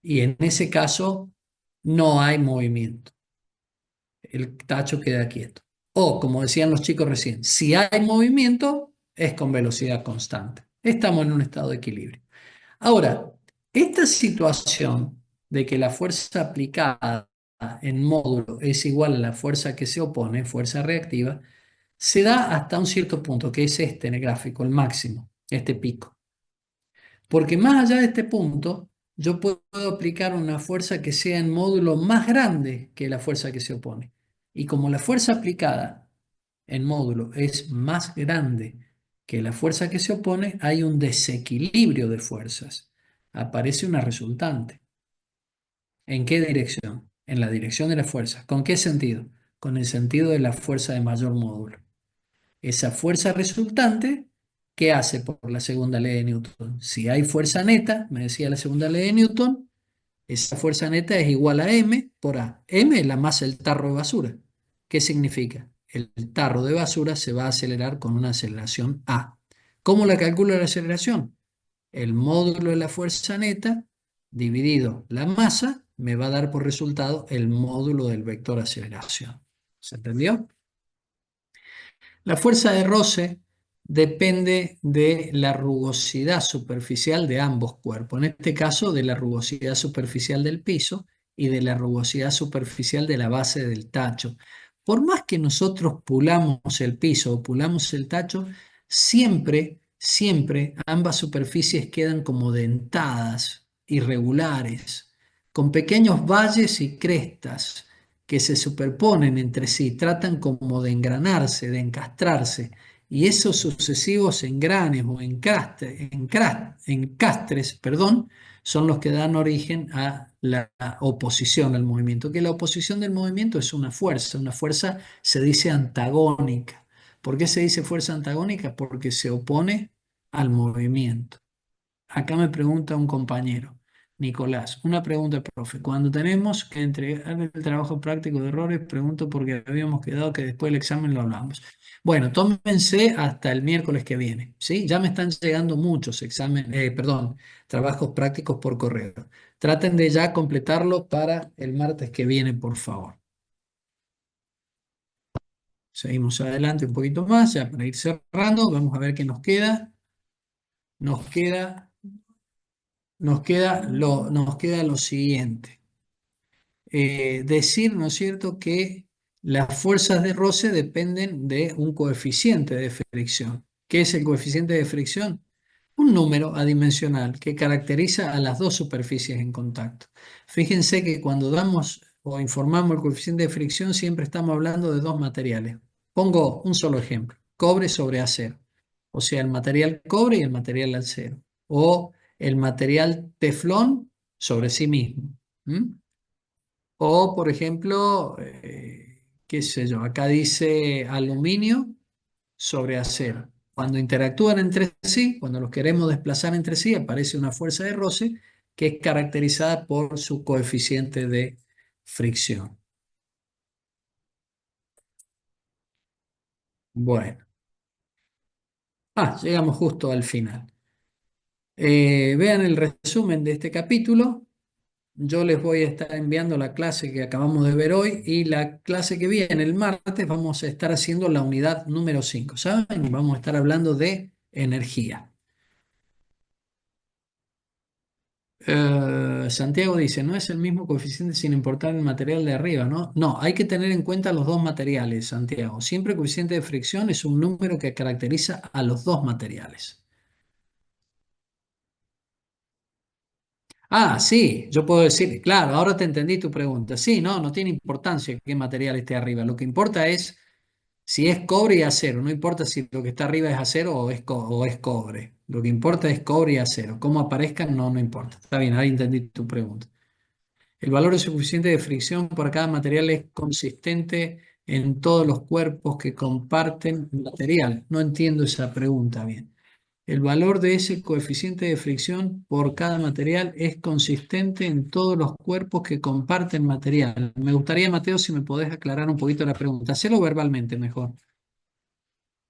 Y en ese caso no hay movimiento. El tacho queda quieto. O, como decían los chicos recién, si hay movimiento, es con velocidad constante. Estamos en un estado de equilibrio. Ahora, esta situación de que la fuerza aplicada en módulo es igual a la fuerza que se opone, fuerza reactiva, se da hasta un cierto punto, que es este en el gráfico, el máximo, este pico. Porque más allá de este punto, yo puedo aplicar una fuerza que sea en módulo más grande que la fuerza que se opone. Y como la fuerza aplicada en módulo es más grande que la fuerza que se opone, hay un desequilibrio de fuerzas. Aparece una resultante. ¿En qué dirección? En la dirección de la fuerza. ¿Con qué sentido? Con el sentido de la fuerza de mayor módulo. Esa fuerza resultante, ¿qué hace por la segunda ley de Newton? Si hay fuerza neta, me decía la segunda ley de Newton, esa fuerza neta es igual a m por a. M es la masa del tarro de basura. ¿Qué significa? El tarro de basura se va a acelerar con una aceleración a. ¿Cómo la calculo la aceleración? El módulo de la fuerza neta dividido la masa me va a dar por resultado el módulo del vector aceleración. ¿Se entendió? La fuerza de roce depende de la rugosidad superficial de ambos cuerpos, en este caso de la rugosidad superficial del piso y de la rugosidad superficial de la base del tacho. Por más que nosotros pulamos el piso o pulamos el tacho, siempre ambas superficies quedan como dentadas, irregulares, con pequeños valles y crestas que se superponen entre sí, tratan como de engranarse, de encastrarse, y esos sucesivos engranes o encastres, perdón, son los que dan origen a la oposición al movimiento, que la oposición del movimiento es una fuerza se dice antagónica. ¿Por qué se dice fuerza antagónica? Porque se opone al movimiento. Acá me pregunta un compañero, Nicolás, una pregunta, profe. Cuando tenemos que entregar el trabajo práctico de errores, pregunto porque habíamos quedado que después del examen lo hablamos. Bueno, tómense hasta el miércoles que viene, ¿sí? Ya me están llegando muchos trabajos prácticos por correo. Traten de ya completarlo para el martes que viene, por favor. Seguimos adelante un poquito más, ya para ir cerrando, vamos a ver qué nos queda. Nos queda nos queda lo siguiente. Decir, ¿no es cierto?, que las fuerzas de roce dependen de un coeficiente de fricción. ¿Qué es el coeficiente de fricción? Un número adimensional que caracteriza a las dos superficies en contacto. Fíjense que cuando damos o informamos el coeficiente de fricción siempre estamos hablando de dos materiales. Pongo un solo ejemplo, cobre sobre acero. O sea, el material cobre y el material acero. O el material teflón sobre sí mismo. ¿Mm? O, por ejemplo, qué sé yo, acá dice aluminio sobre acero. Cuando interactúan entre sí, cuando los queremos desplazar entre sí, aparece una fuerza de roce que es caracterizada por su coeficiente de fricción. Bueno, llegamos justo al final. Vean el resumen de este capítulo. Yo les voy a estar enviando la clase que acabamos de ver hoy y la clase que viene el martes vamos a estar haciendo la unidad número 5, ¿saben? Vamos a estar hablando de energía. Santiago dice, no es el mismo coeficiente sin importar el material de arriba, ¿no? No, hay que tener en cuenta los dos materiales, Santiago. Siempre el coeficiente de fricción es un número que caracteriza a los dos materiales. Sí, yo puedo decir, claro, ahora te entendí tu pregunta. Sí, no tiene importancia qué material esté arriba. Lo que importa es si es cobre y acero. No importa si lo que está arriba es acero o es cobre. Lo que importa es cobre y acero. Cómo aparezcan, no importa. Está bien, ahí entendí tu pregunta. El valor de coeficiente de fricción por cada material es consistente en todos los cuerpos que comparten material. No entiendo esa pregunta bien. El valor de ese coeficiente de fricción por cada material es consistente en todos los cuerpos que comparten material. Me gustaría, Mateo, si me podés aclarar un poquito la pregunta. Hacelo verbalmente mejor.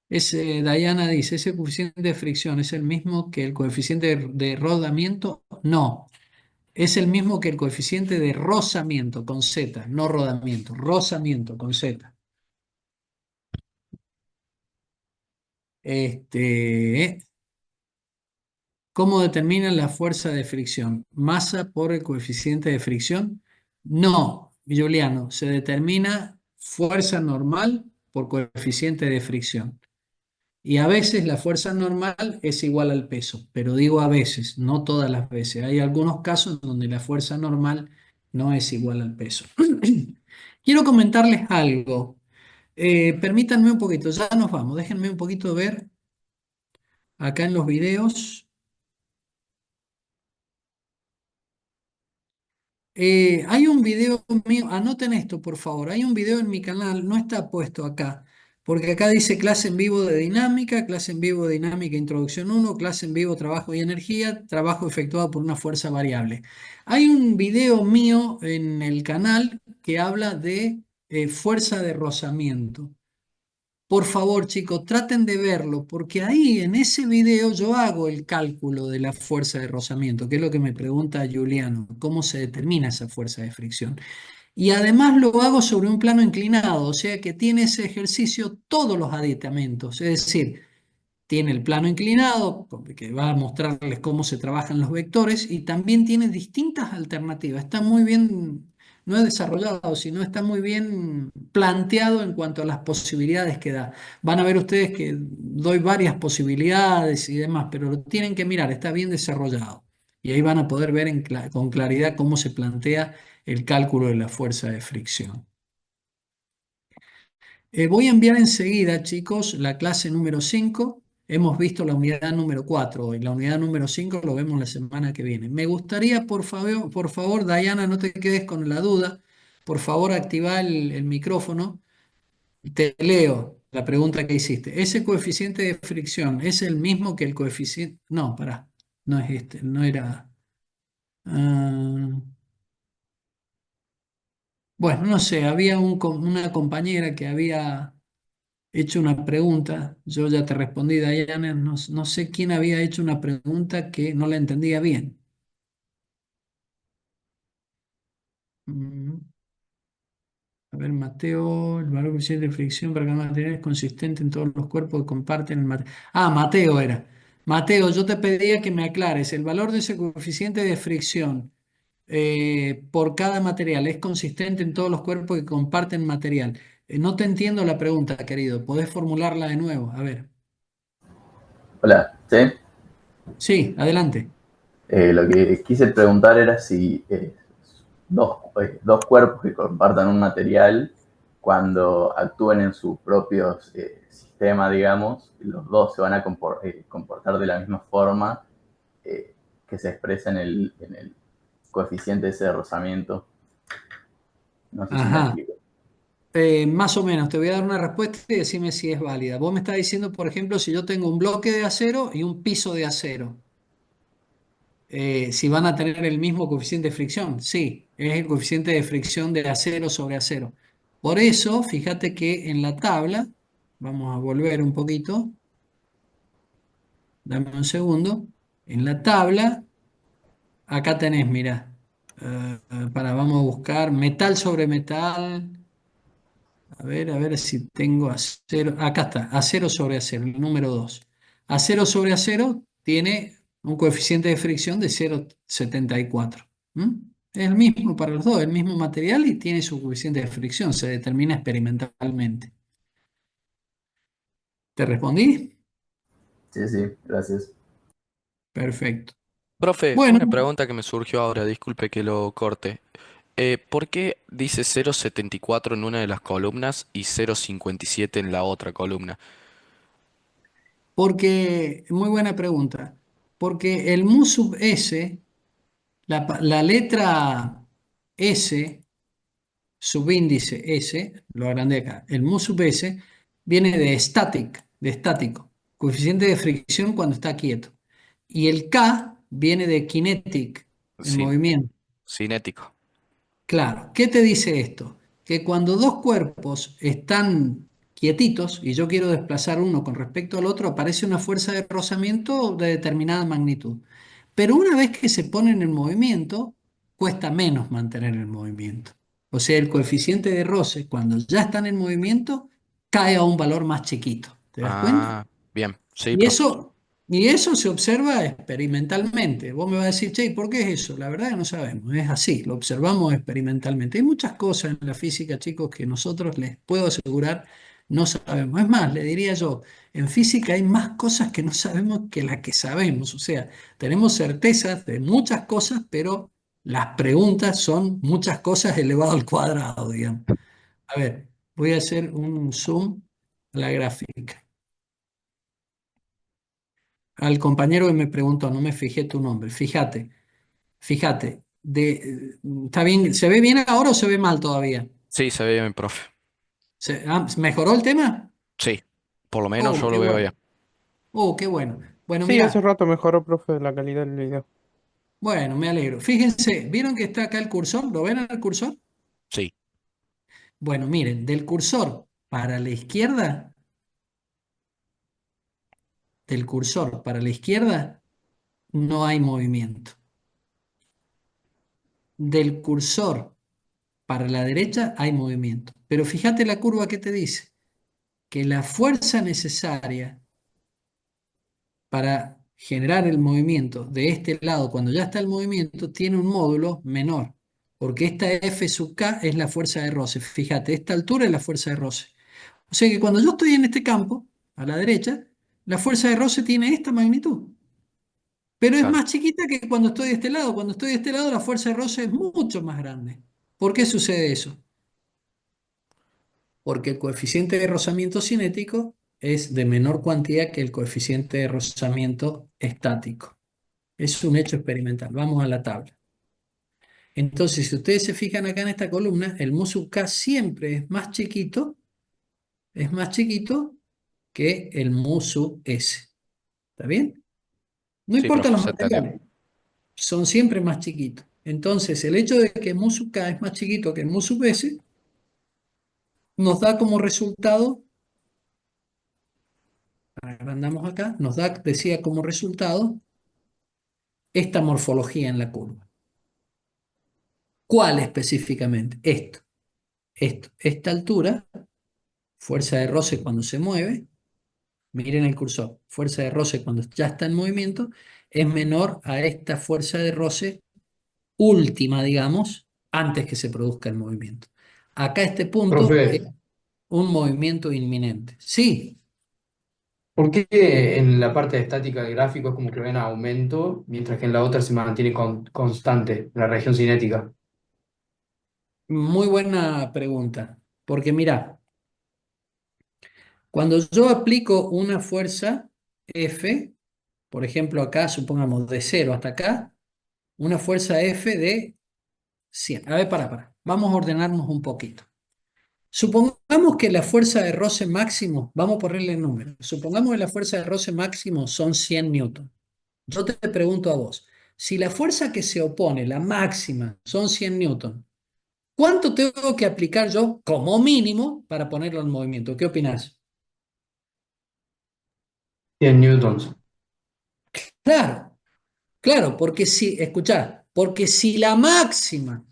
Diana dice, ¿ese coeficiente de fricción es el mismo que el coeficiente de rodamiento? No, es el mismo que el coeficiente de rozamiento con Z, no rodamiento, rozamiento con Z. ¿Cómo determinan la fuerza de fricción? ¿Masa por el coeficiente de fricción? No, Juliano, se determina fuerza normal por coeficiente de fricción. Y a veces la fuerza normal es igual al peso, pero digo a veces, no todas las veces. Hay algunos casos donde la fuerza normal no es igual al peso. Quiero comentarles algo. Permítanme un poquito, ya nos vamos. Déjenme un poquito ver acá en los videos. Hay un video mío, anoten esto por favor, hay un video en mi canal, no está puesto acá, porque acá dice clase en vivo de dinámica, clase en vivo de dinámica introducción 1, clase en vivo trabajo y energía, trabajo efectuado por una fuerza variable. Hay un video mío en el canal que habla de fuerza de rozamiento. Por favor, chicos, traten de verlo, porque ahí en ese video yo hago el cálculo de la fuerza de rozamiento, que es lo que me pregunta Juliano, cómo se determina esa fuerza de fricción. Y además lo hago sobre un plano inclinado, o sea que tiene ese ejercicio todos los aditamentos, es decir, tiene el plano inclinado, que va a mostrarles cómo se trabajan los vectores, y también tiene distintas alternativas. Está muy bien, no es desarrollado, sino está muy bien planteado en cuanto a las posibilidades que da. Van a ver ustedes que doy varias posibilidades y demás, pero lo tienen que mirar, está bien desarrollado. Y ahí van a poder ver con claridad cómo se plantea el cálculo de la fuerza de fricción. Voy a enviar enseguida, chicos, la clase número 5. Hemos visto la unidad número 4 hoy. La unidad número 5 lo vemos la semana que viene. Me gustaría, por favor, Diana, no te quedes con la duda. Por favor, activa el micrófono. Te leo la pregunta que hiciste. ¿Ese coeficiente de fricción es el mismo que el coeficiente? No, pará. No es este. No era. ah, bueno, no sé. Había una compañera que había hecho una pregunta, yo ya te respondí, Diana, no sé quién había hecho una pregunta que no la entendía bien. Mm, A ver, Mateo, el valor coeficiente de fricción para cada material es consistente en todos los cuerpos que comparten el material. Mateo era. Mateo, yo te pedía que me aclares, el valor de ese coeficiente de fricción por cada material es consistente en todos los cuerpos que comparten material. No te entiendo la pregunta, querido. ¿Podés formularla de nuevo? A ver. Hola, ¿sí? Sí, adelante. Lo que quise preguntar era si dos cuerpos que compartan un material, cuando actúen en su propio sistema, digamos, los dos se van a comportar de la misma forma que se expresa en el coeficiente de ese rozamiento. No sé si me Ajá. explico. Más o menos, te voy a dar una respuesta y decime si es válida. Vos me estás diciendo, por ejemplo, si yo tengo un bloque de acero y un piso de acero, si van a tener el mismo coeficiente de fricción. Sí, es el coeficiente de fricción de acero sobre acero. Por eso, fíjate que en la tabla, vamos a volver un poquito, dame un segundo, en la tabla, acá tenés, mira, vamos a buscar metal sobre metal. A ver si tengo acero. Acá está, acero sobre acero, el número 2. Acero sobre acero tiene un coeficiente de fricción de 0,74. ¿M? Es el mismo para los dos, el mismo material y tiene su coeficiente de fricción, se determina experimentalmente. ¿Te respondí? Sí, sí, gracias. Perfecto. Profe, Bueno, una pregunta que me surgió ahora, disculpe que lo corte. ¿Por qué dice 0,74 en una de las columnas y 0,57 en la otra columna? porque, muy buena pregunta, porque el mu sub S, la letra S, subíndice S, lo agrandé acá, el mu sub S viene de static, de estático, coeficiente de fricción cuando está quieto. Y el K viene de kinetic, en Cin- movimiento. cinético. Claro, ¿qué te dice esto? Que cuando dos cuerpos están quietitos y yo quiero desplazar uno con respecto al otro, aparece una fuerza de rozamiento de determinada magnitud. Pero una vez que se ponen en movimiento, cuesta menos mantener el movimiento. O sea, el coeficiente de roce, cuando ya están en movimiento, cae a un valor más chiquito. ¿Te das cuenta? Ah, bien, sí, Y profe. eso, y eso se observa experimentalmente. Vos me vas a decir, che, ¿y por qué es eso? La verdad que no sabemos, es así, lo observamos experimentalmente. Hay muchas cosas en la física, chicos, que nosotros les puedo asegurar no sabemos. Es más, le diría yo, en física hay más cosas que no sabemos que las que sabemos. O sea, tenemos certezas de muchas cosas, pero las preguntas son muchas cosas elevado al cuadrado, digamos. A ver, voy a hacer un zoom a la gráfica. Al compañero que me preguntó, no me fijé tu nombre. Fíjate, fíjate. ¿Está bien? ¿Se ve bien ahora o se ve mal todavía? Sí, se ve bien, profe. ¿Mejoró el tema? Sí, por lo menos Oh, yo qué lo veo bueno. bien. Oh, qué bueno. Bueno, Sí, hace mirá. rato mejoró, profe, la calidad del video. Bueno, me alegro. Fíjense, ¿vieron que está acá el cursor? ¿Lo ven el cursor? Sí, Bueno, miren, del cursor para la izquierda, del cursor para la izquierda, no hay movimiento. Del cursor para la derecha hay movimiento. Pero fíjate la curva que te dice. Que la fuerza necesaria para generar el movimiento de este lado, cuando ya está el movimiento, tiene un módulo menor, porque esta F sub K es la fuerza de roce. Fíjate, esta altura es la fuerza de roce. O sea que cuando yo estoy en este campo, a la derecha, la fuerza de roce tiene esta magnitud, pero es claro. más chiquita que cuando estoy de este lado. Cuando estoy de este lado, la fuerza de roce es mucho más grande. ¿Por qué sucede eso? Porque el coeficiente de rozamiento cinético es de menor cuantía que el coeficiente de rozamiento estático. Es un hecho experimental. Vamos a la tabla. Entonces, si ustedes se fijan acá en esta columna, el mu sub k siempre es más chiquito que el mu sub s. ¿Está bien? No Sí, importa profe, los se entendió. materiales, son siempre más chiquitos. Entonces, el hecho de que el mu sub k es más chiquito que el mu sub s nos da como resultado, agrandamos acá, nos da, decía como resultado, esta morfología en la curva. ¿Cuál específicamente? Esta altura, fuerza de roce cuando se mueve, miren el cursor, fuerza de roce cuando ya está en movimiento, es menor a esta fuerza de roce última, digamos, antes que se produzca el movimiento. Acá este punto es Profe, un movimiento inminente. Sí, ¿por qué en la parte de estática del gráfico es como que ven aumento, mientras que en la otra se mantiene constante, en la región cinética? muy buena pregunta, porque mira, cuando yo aplico una fuerza F, por ejemplo acá, supongamos de 0 hasta acá, una fuerza F de 100. A ver, para. Vamos a ordenarnos un poquito. Supongamos que la fuerza de roce máximo, vamos a ponerle número, supongamos que la fuerza de roce máximo son 100 newton. Yo te pregunto a vos, si la fuerza que se opone, la máxima, son 100 newton, ¿cuánto tengo que aplicar yo como mínimo para ponerlo en movimiento? ¿Qué opinás? 100 newtons. Claro, claro, porque si, escuchá, porque si la máxima,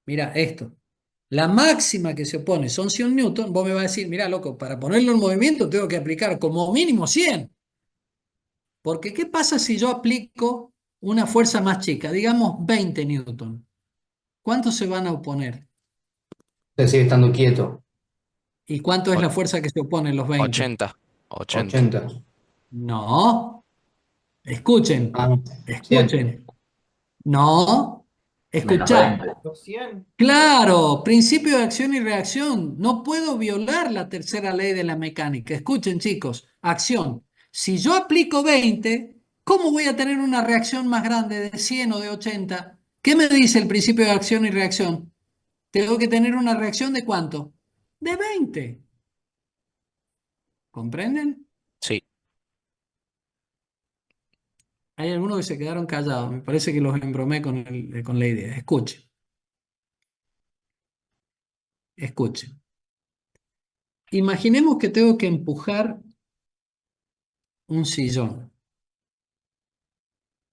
mira esto, la máxima que se opone son 100 newton, vos me vas a decir, mira, loco, para ponerlo en movimiento tengo que aplicar como mínimo 100. Porque ¿qué pasa si yo aplico una fuerza más chica, digamos 20 newton? ¿Cuántos se van a oponer? Se sigue estando quieto. ¿Y cuánto es O- la fuerza que se opone en los 20? 80. 80. 80. No, escuchen, Ah, 100. escuchen. No, Menos escuchá. 20. 100. Claro, principio de acción y reacción. No puedo violar la tercera ley de la mecánica. Escuchen, chicos, acción. Si yo aplico 20, ¿cómo voy a tener una reacción más grande de 100 o de 80? ¿Qué me dice el principio de acción y reacción? Tengo que tener una reacción de ¿cuánto? De 20. ¿Comprenden? Sí. Hay algunos que se quedaron callados. Me parece que los embromé con la idea. Escuchen, escuchen. Imaginemos que tengo que empujar un sillón.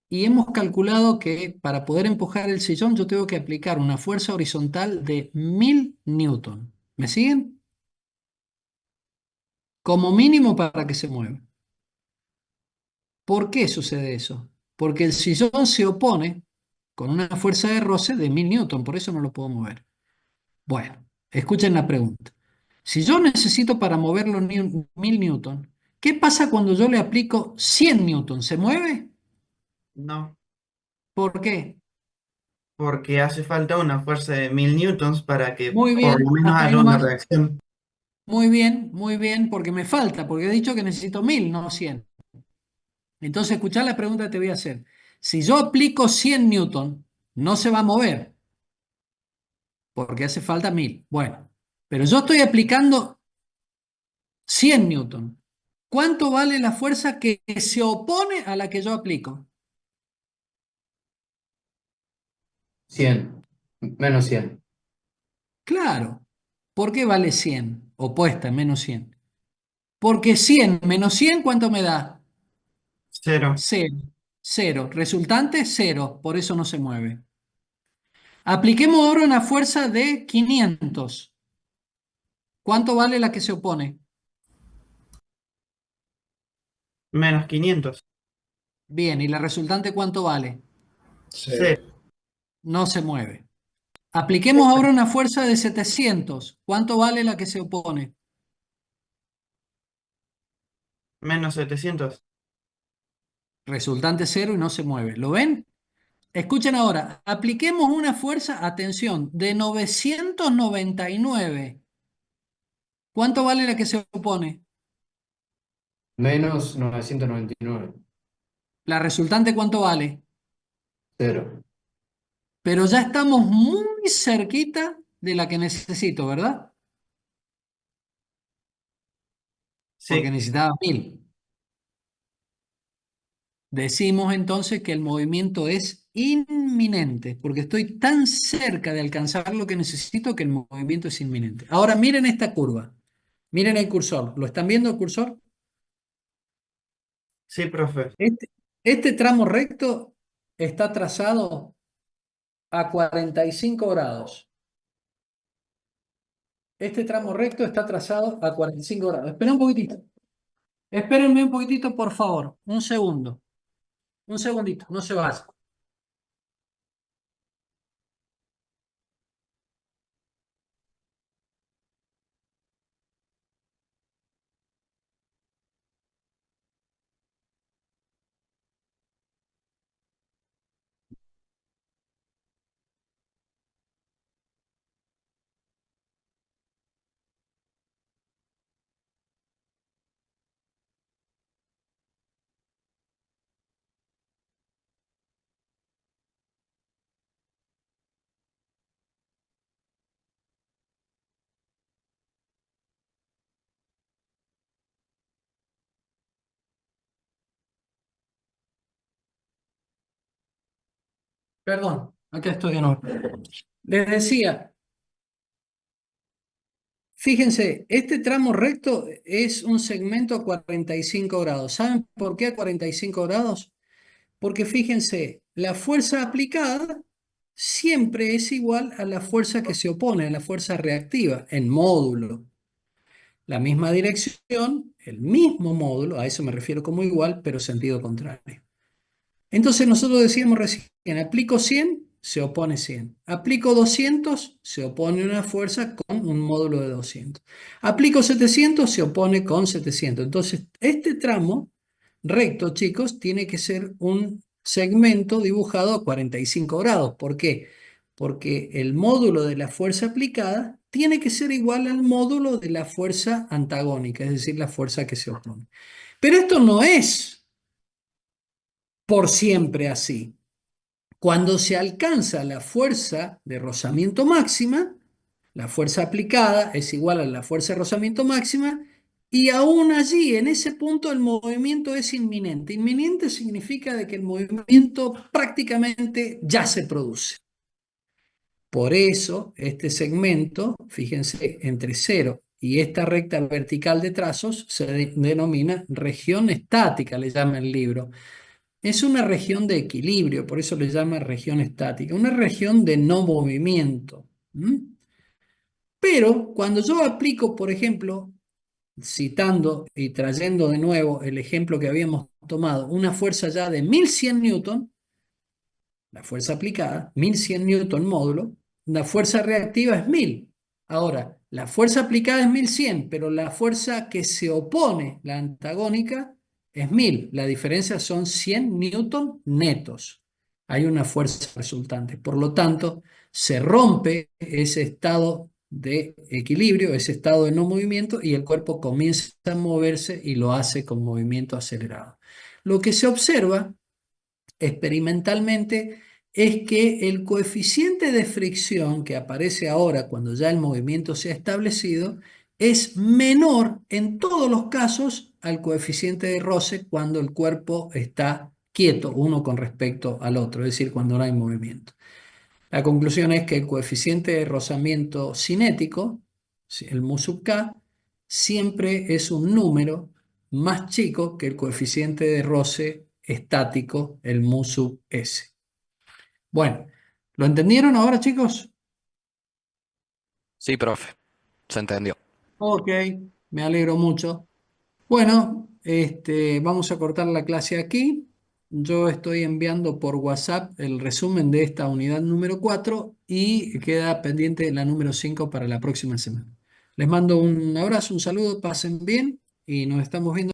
Y hemos calculado que para poder empujar el sillón yo tengo que aplicar una fuerza horizontal de 1000 newton. ¿Me siguen? Como mínimo para que se mueva. ¿Por qué sucede eso? Porque el sillón se opone con una fuerza de roce de 1000 newton, por eso no lo puedo mover. Bueno, escuchen la pregunta. Si yo necesito para moverlo 1000 newton, ¿qué pasa cuando yo le aplico 100 newton? ¿Se mueve? No, ¿Por qué? porque hace falta una fuerza de 1000 newtons para que Muy por lo bien, menos hasta ahí haya una nomás. reacción. Muy bien, porque me falta, porque he dicho que necesito 1000, no 100. Entonces, escuchá la pregunta que te voy a hacer. Si yo aplico 100 newton, no se va a mover, porque hace falta 1000. Bueno, pero yo estoy aplicando 100 newton. ¿Cuánto vale la fuerza que se opone a la que yo aplico? 100. Menos 100. Claro. ¿Por qué vale 100? Opuesta, menos 100. Porque 100 menos 100, ¿cuánto me da? Cero. Cero. Cero. Resultante, cero. Por eso no se mueve. Apliquemos ahora una fuerza de 500. ¿Cuánto vale la que se opone? Menos 500. Bien, ¿y la resultante cuánto vale? Cero. No se mueve. Apliquemos ahora una fuerza de 700. ¿Cuánto vale la que se opone? Menos 700. Resultante cero y no se mueve. ¿Lo ven? Escuchen ahora. Apliquemos una fuerza, atención, de 999. ¿Cuánto vale la que se opone? Menos 999. La resultante cuánto vale. Cero. Pero ya estamos muy cerquita de la que necesito, ¿verdad? Porque Sí. necesitaba 1000. Decimos entonces que el movimiento es inminente, porque estoy tan cerca de alcanzar lo que necesito que el movimiento es inminente. Ahora miren esta curva, miren el cursor. ¿Lo están viendo el cursor? Sí, profe. Este tramo recto está trazado a 45 grados. Este tramo recto está trazado a 45 grados. Esperen un poquitito. Espérenme un poquitito, por favor. Un segundo. Un segundito, no se vaya. Perdón, acá estoy de nuevo. Les decía, fíjense, este tramo recto es un segmento a 45 grados. ¿Saben por qué a 45 grados? Porque fíjense, la fuerza aplicada siempre es igual a la fuerza que se opone, a la fuerza reactiva, en módulo. La misma dirección, el mismo módulo, a eso me refiero como igual, pero sentido contrario. Entonces nosotros decíamos recién, aplico 100, se opone 100. Aplico 200, se opone una fuerza con un módulo de 200. Aplico 700, se opone con 700. Entonces, este tramo recto, chicos, tiene que ser un segmento dibujado a 45 grados. ¿Por qué? Porque el módulo de la fuerza aplicada tiene que ser igual al módulo de la fuerza antagónica, es decir, la fuerza que se opone. Pero esto no es por siempre así. Cuando se alcanza la fuerza de rozamiento máxima, la fuerza aplicada es igual a la fuerza de rozamiento máxima, y aún allí, en ese punto, el movimiento es inminente. Inminente significa de que el movimiento prácticamente ya se produce. Por eso, este segmento, fíjense, entre 0 y esta recta vertical de trazos se denomina región estática, le llama el libro. Es una región de equilibrio, por eso le llama región estática, una región de no movimiento. Pero cuando yo aplico, por ejemplo, citando y trayendo de nuevo el ejemplo que habíamos tomado, una fuerza ya de 1100 newton, la fuerza aplicada, 1100 newton módulo, la fuerza reactiva es 1000. Ahora, la fuerza aplicada es 1100, pero la fuerza que se opone, la antagónica, es 1000. La diferencia son 100 newton netos. Hay una fuerza resultante. Por lo tanto, se rompe ese estado de equilibrio, ese estado de no movimiento, y el cuerpo comienza a moverse y lo hace con movimiento acelerado. Lo que se observa experimentalmente es que el coeficiente de fricción que aparece ahora cuando ya el movimiento se ha establecido es menor en todos los casos al coeficiente de roce cuando el cuerpo está quieto uno con respecto al otro, es decir, cuando no hay movimiento. La conclusión es que el coeficiente de rozamiento cinético, el mu sub k, siempre es un número más chico que el coeficiente de roce estático, el mu sub s. Bueno, ¿lo entendieron ahora, chicos? Sí, profe, se entendió. Ok, me alegro mucho. Bueno, vamos a cortar la clase aquí. Yo estoy enviando por WhatsApp el resumen de esta unidad número 4 y queda pendiente la número 5 para la próxima semana. Les mando un abrazo, un saludo, pasen bien y nos estamos viendo.